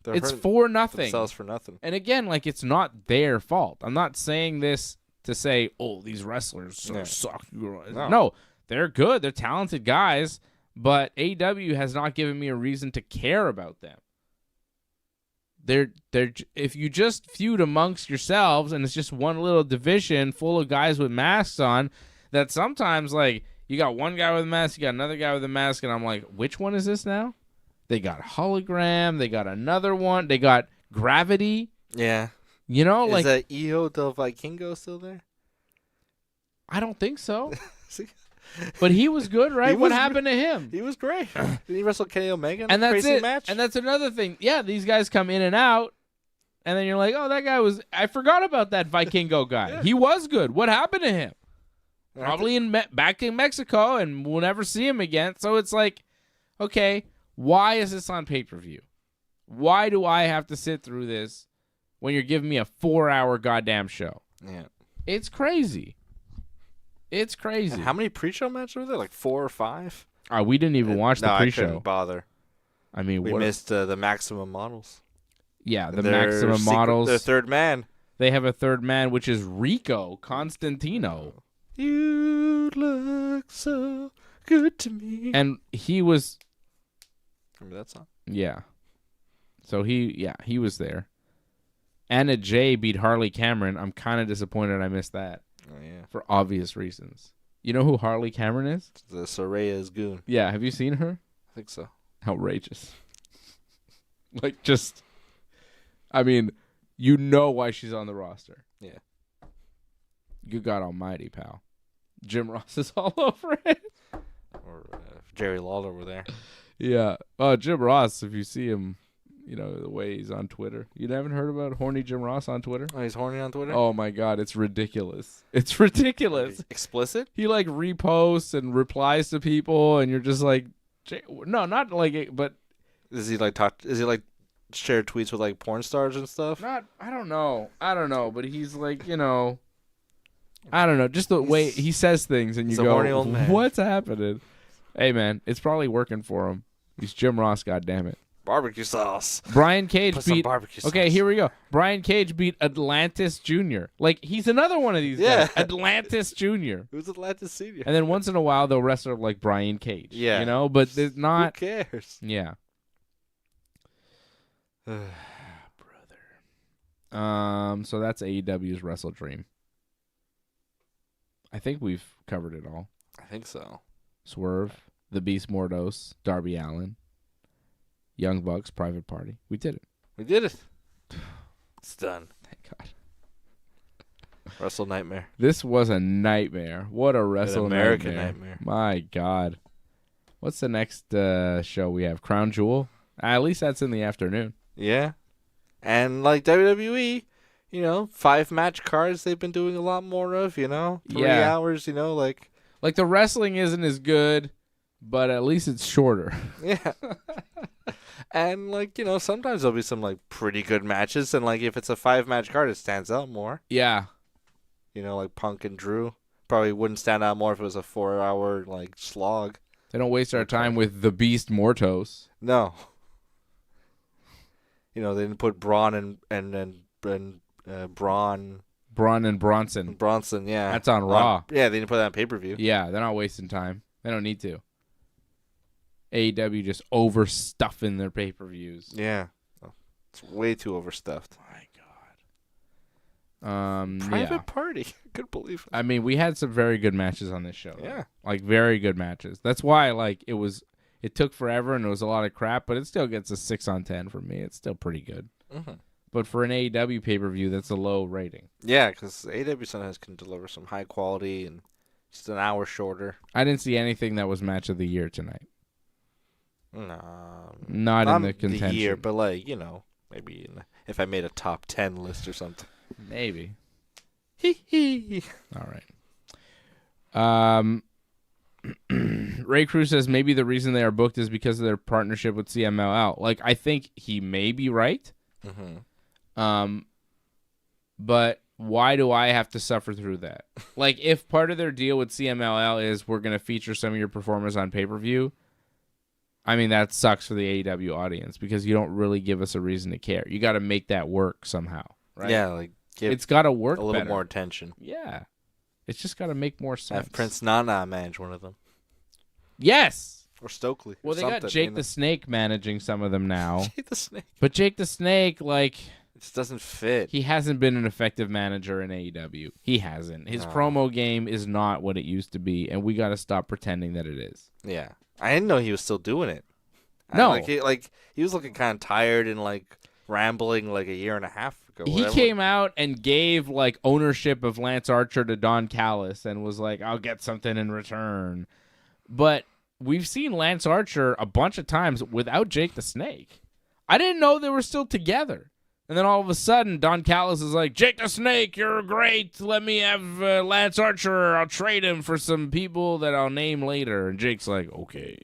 It's for nothing. Themselves for nothing. And again, like, it's not their fault. I'm not saying this to say, oh, these wrestlers suck. No, they're good. They're talented guys, but AEW has not given me a reason to care about them. They're if you just feud amongst yourselves and it's just one little division full of guys with masks on, that sometimes, like, you got one guy with a mask, you got another guy with a mask, and I'm like, which one is this now? They got Hologram, they got another one, they got Gravity. Yeah. Is that Io del Vikingo still there? I don't think so. But he was good, right? What happened to him? He was great. Did he wrestle Kenny Omega in and a that's crazy it. match? And that's another thing. Yeah, these guys come in and out, and then you're like, oh, that guy was... I forgot about that Vikingo guy. Yeah. He was good. What happened to him? Probably back in Mexico, and we'll never see him again. So it's like, okay, why is this on pay-per-view? Why do I have to sit through this when you're giving me a 4-hour goddamn show? Yeah. It's crazy. It's crazy. And how many pre-show matches were there? Like 4 or 5? We didn't even watch the pre-show. I couldn't bother. I mean, we missed the Maximum Models. Yeah, the Maximum Models. Their third man. They have a third man, which is Rico Constantino. You look so good to me. And he was... Remember that song? Yeah. So he was there. Anna Jay beat Harley Cameron. I'm kind of disappointed I missed that. Oh, yeah. For obvious reasons. You know who Harley Cameron is? The Soraya's goon. Yeah, have you seen her? I think so. Outrageous. Like, just... I mean, you know why she's on the roster. Yeah. Good God almighty, pal. Jim Ross is all over it. Or Jerry Lawler were there. Yeah. Jim Ross, if you see him, the way he's on Twitter. You haven't heard about horny Jim Ross on Twitter? Oh, he's horny on Twitter? Oh, my God. It's ridiculous. It's ridiculous. Explicit? He, like, reposts and replies to people, and you're just like... No, not like it, but... Is he like share tweets with like porn stars and stuff? I don't know, but he's like, I don't know, just the way he says things, and you go, horny old man. What's happening? Hey, man, it's probably working for him. He's Jim Ross, goddammit. Barbecue sauce. Brian Cage Put some beat. barbecue sauce. Okay, here we go. Brian Cage beat Atlantis Jr. Like, he's another one of these guys. Atlantis Jr. Who's Atlantis Senior? And then once in a while they'll wrestle like Brian Cage. Yeah. But there's not. Who cares? Yeah. Brother. So that's AEW's WrestleDream. I think we've covered it all. I think so. Swerve, the Beast Mordos, Darby Allin, Young Bucks, Private Party. We did it. We did it. It's done. Thank God. Wrestle Nightmare. This was a nightmare. What a Wrestle American nightmare. My God. What's the next show we have? Crown Jewel? At least that's in the afternoon. Yeah. And like WWE, 5-match cards they've been doing a lot more of, 3 hours, like... Like, the wrestling isn't as good, but at least it's shorter. Yeah. And, like, sometimes there'll be some, like, pretty good matches, and, like, if it's a 5-match card, it stands out more. Yeah. Like Punk and Drew. Probably wouldn't stand out more if it was a 4-hour, like, slog. They don't waste our time with the Beast Mortos. No. They didn't put Braun and Braun... Braun and Bronson. Bronson, yeah. That's on Raw. Yeah, they didn't put that on pay-per-view. Yeah, they're not wasting time. They don't need to. AEW just overstuffing their pay-per-views. Yeah. It's way too overstuffed. My God. Private Party. I couldn't believe it. I mean, we had some very good matches on this show. Yeah. Like, very good matches. That's why, like, it was it took forever and it was a lot of crap, but it still gets a 6 on 10 from me. It's still pretty good. Mm-hmm. But for an AEW pay-per-view, that's a low rating. Yeah, because AEW sometimes can deliver some high quality and just an hour shorter. I didn't see anything that was match of the year tonight. No, Not in the contention. The year, but like, you know, maybe if I made a top 10 list or something. Maybe. Hee hee. All right. Ray Cruz says maybe the reason they are booked is because of their partnership with CMLL. Like, I think he may be right. Mm-hmm. But why do I have to suffer through that? Like, if part of their deal with CMLL is we're going to feature some of your performers on pay-per-view, I mean, that sucks for the AEW audience because you don't really give us a reason to care. You got to make that work somehow, right? Yeah, like it's got to work a little better. more attention. Yeah. It's just got to make more sense. Have Prince Nana manage one of them. Yes. Or Stokely. Well, they got Jake the Snake managing some of them now. Jake the Snake. But Jake the Snake, like, it just doesn't fit. he hasn't been an effective manager in AEW. He hasn't. His promo game is not what it used to be, and we got to stop pretending that it is. Yeah. I didn't know he was still doing it. No. He was looking kind of tired and like rambling like a year and a half ago. He came out and gave like ownership of Lance Archer to Don Callis and was like, I'll get something in return. But we've seen Lance Archer a bunch of times without Jake the Snake. I didn't know they were still together. And then all of a sudden, Don Callis is like, Jake the Snake, you're great. Let me have Lance Archer. I'll trade him for some people that I'll name later. And Jake's like, okay.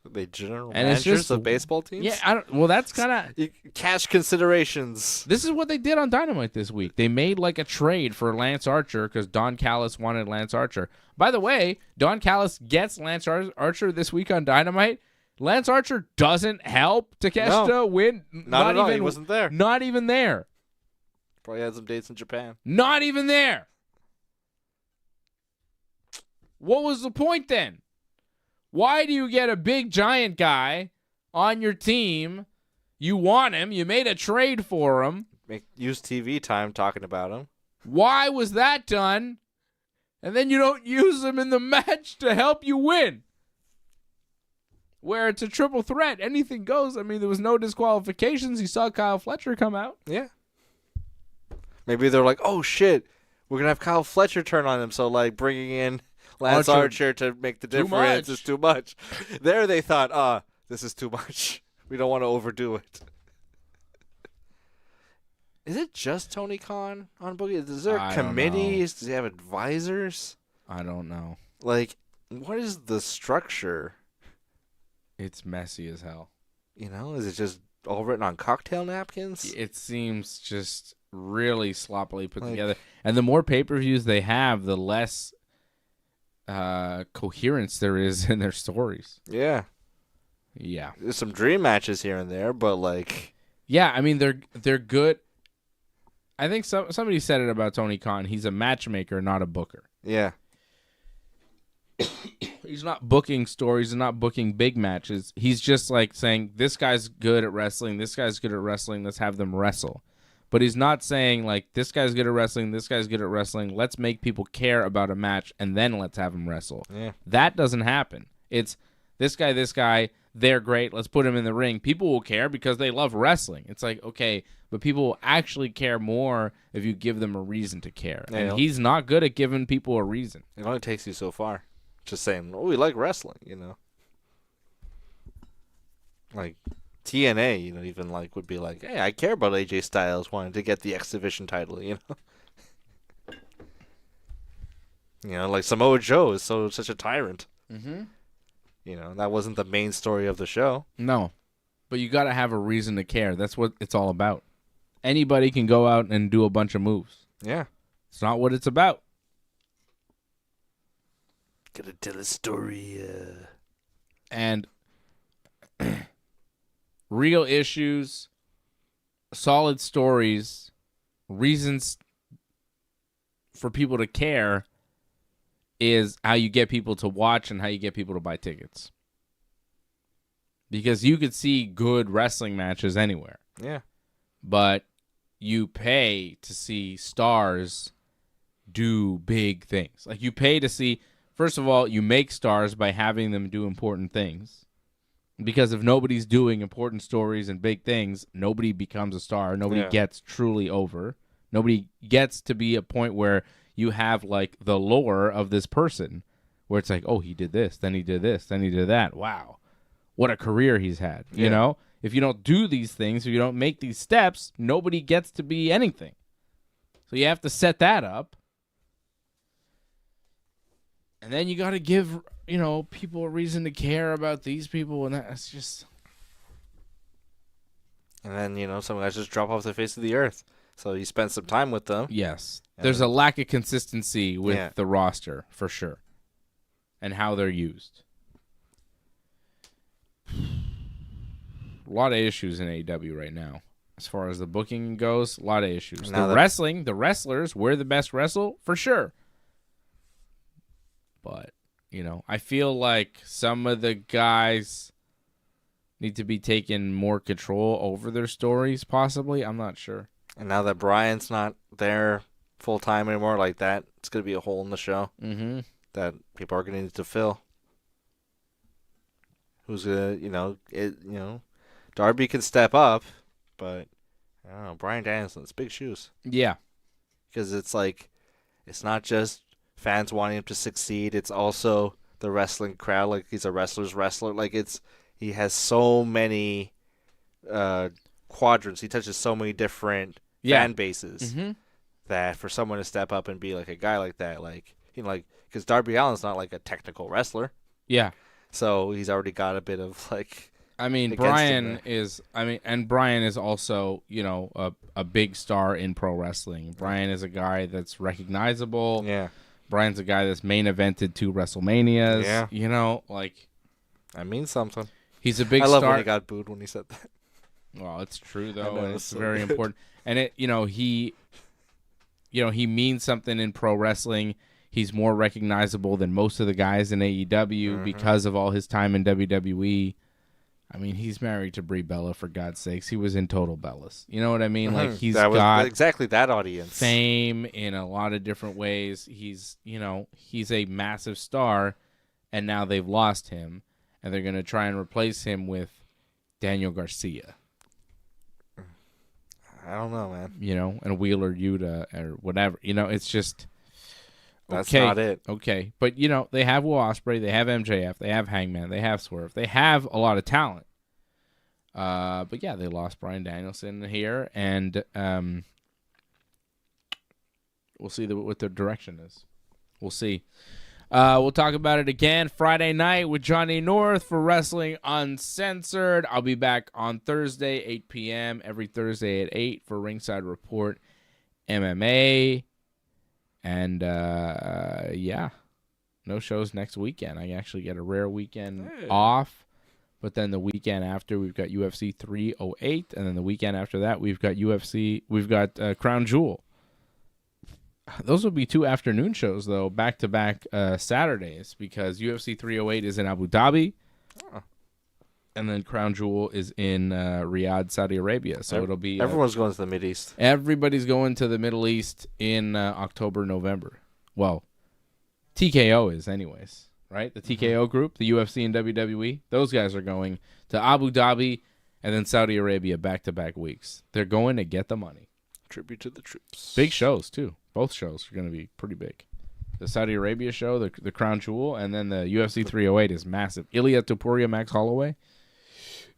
They general And managers it's just, of baseball teams? Yeah, well, that's kind of... Cash considerations. This is what they did on Dynamite this week. They made like a trade for Lance Archer because Don Callis wanted Lance Archer. By the way, Don Callis gets Lance Archer this week on Dynamite. Lance Archer doesn't help Takeshita win. Not at all. He wasn't there. Not even there. Probably had some dates in Japan. Not even there. What was the point then? Why do you get a big giant guy on your team? You want him. You made a trade for him. Use TV time talking about him. Why was that done? And then you don't use him in the match to help you win. Where it's a triple threat. Anything goes. I mean, there was no disqualifications. You saw Kyle Fletcher come out. Yeah. Maybe they're like, oh, shit. We're going to have Kyle Fletcher turn on him. So, like, bringing in Lance Archer to make the difference is too much. There they thought, this is too much. We don't want to overdo it. Is it just Tony Khan on Boogie? Is there committees? Does he have advisors? I don't know. Like, what is the structure? It's messy as hell. You know, is it just all written on cocktail napkins? It seems just really sloppily put together. And the more pay-per-views they have, the less coherence there is in their stories. Yeah. Yeah. There's some dream matches here and there, but like... Yeah, I mean, they're good. I think somebody said it about Tony Khan. He's a matchmaker, not a booker. Yeah. He's not booking stories and not booking big matches. He's just like saying, this guy's good at wrestling, this guy's good at wrestling, let's have them wrestle. But he's not saying, like, this guy's good at wrestling, this guy's good at wrestling, let's make people care about a match, and then let's have them wrestle. Yeah. That doesn't happen. It's this guy, they're great, let's put them in the ring. People will care because they love wrestling. It's like, okay, but people will actually care more if you give them a reason to care. Yeah, and he's not good at giving people a reason. It only takes you so far. Just saying, oh, we like wrestling, you know. Like... TNA, you know, even like would be like, hey, I care about AJ Styles wanting to get the X Division title, you know. You know, like Samoa Joe is such a tyrant. Mm-hmm. You know, that wasn't the main story of the show. No, but you got to have a reason to care. That's what it's all about. Anybody can go out and do a bunch of moves. Yeah, it's not what it's about. Gotta tell a story. And real issues, solid stories, reasons for people to care is how you get people to watch and how you get people to buy tickets. Because you could see good wrestling matches anywhere. Yeah. But you pay to see stars do big things. Like you pay to see, First of all, you make stars by having them do important things. Because if nobody's doing important stories and big things, nobody becomes a star. Nobody gets truly over. Nobody gets to be a point where you have like the lore of this person, where it's like, oh, he did this, then he did this, then he did that. Wow, what a career he's had. You know, if you don't do these things, if you don't make these steps, nobody gets to be anything. So you have to set that up. And then you got to give, you know, people a reason to care about these people, and that's just... And then, you know, some guys just drop off the face of the earth. So you spend some time with them. Yes. There's a lack of consistency with the roster, for sure, and how they're used. A lot of issues in AEW right now. As far as the booking goes, a lot of issues. The wrestlers, where the best wrestle, for sure. But, you know, I feel like some of the guys need to be taking more control over their stories, possibly. I'm not sure. And now that Bryan's not there full-time anymore like that, it's going to be a hole in the show that people are going to need to fill. Who's going to, Darby can step up, but, I don't know, Bryan Danielson, it's big shoes. Yeah. Because it's like, it's not just fans wanting him to succeed. It's also the wrestling crowd. Like, he's a wrestler's wrestler. Like, he has so many quadrants. He touches so many different fan bases that for someone to step up and be like a guy like that, like, you know, like, because Darby Allin's not like a technical wrestler. Yeah. So he's already got a bit of like. I mean, Bryan is. And Bryan is also, you know, a big star in pro wrestling. Bryan is a guy that's recognizable. Yeah. Bryan's a guy that's main evented 2 WrestleManias. Yeah. You know, like. That means something. He's a big star. I love when he got booed when he said that. Well, it's true though, and it's very important. And he means something in pro wrestling. He's more recognizable than most of the guys in AEW because of all his time in WWE. I mean, he's married to Brie Bella, for God's sakes. He was in Total Bellas. You know what I mean? Like, he's got exactly that audience. Fame in a lot of different ways. He's a massive star, and now they've lost him, and they're going to try and replace him with Daniel Garcia. I don't know, man. You know, and Wheeler Yuta or whatever. You know, it's just... That's not it. Okay. But, you know, they have Will Ospreay, they have MJF, they have Hangman, they have Swerve. They have a lot of talent. But, yeah, they lost Bryan Danielson here, and we'll see what their direction is. We'll see. We'll talk about it again Friday night with Johnny North for Wrestling Uncensored. I'll be back on Thursday, 8 p.m., every Thursday at 8 for Ringside Report MMA. And, yeah, no shows next weekend. I actually get a rare weekend off. But then the weekend after, we've got UFC 308. And then the weekend after that, we've got Crown Jewel. Those will be 2 afternoon shows, though, back-to-back Saturdays, because UFC 308 is in Abu Dhabi, and then Crown Jewel is in Riyadh, Saudi Arabia. So it'll be... Everyone's going to the Middle East. Everybody's going to the Middle East in October, November. Well, TKO is anyways, right? The TKO group, the UFC and WWE, those guys are going to Abu Dhabi and then Saudi Arabia back-to-back weeks. They're going to get the money. Tribute to the troops. Big shows, too. Both shows are going to be pretty big. The Saudi Arabia show, the Crown Jewel, and then the UFC 308 is massive. Ilya Topuria, Max Holloway.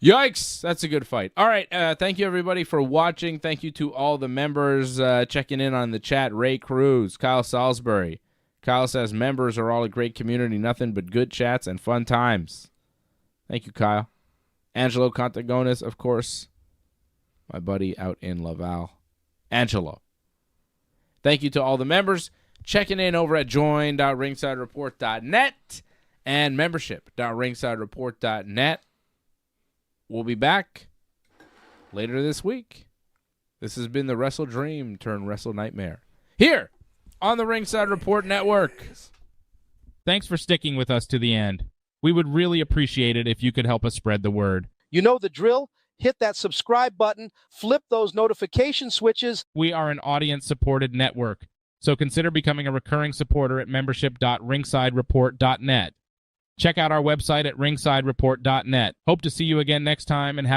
Yikes! That's a good fight. All right, thank you, everybody, for watching. Thank you to all the members checking in on the chat. Ray Cruz, Kyle Salisbury. Kyle says, members are all a great community, nothing but good chats and fun times. Thank you, Kyle. Angelo Contagonis, of course, my buddy out in Laval. Angelo. Thank you to all the members checking in over at join.ringsidereport.net and membership.ringsidereport.net. We'll be back later this week. This has been the WrestleDream turned Wrestle Nightmare here on the Ringside Report Network. Thanks for sticking with us to the end. We would really appreciate it if you could help us spread the word. You know the drill. Hit that subscribe button, flip those notification switches. We are an audience-supported network, So consider becoming a recurring supporter at membership.ringsidereport.net. Check out our website at ringsidereport.net. Hope to see you again next time and have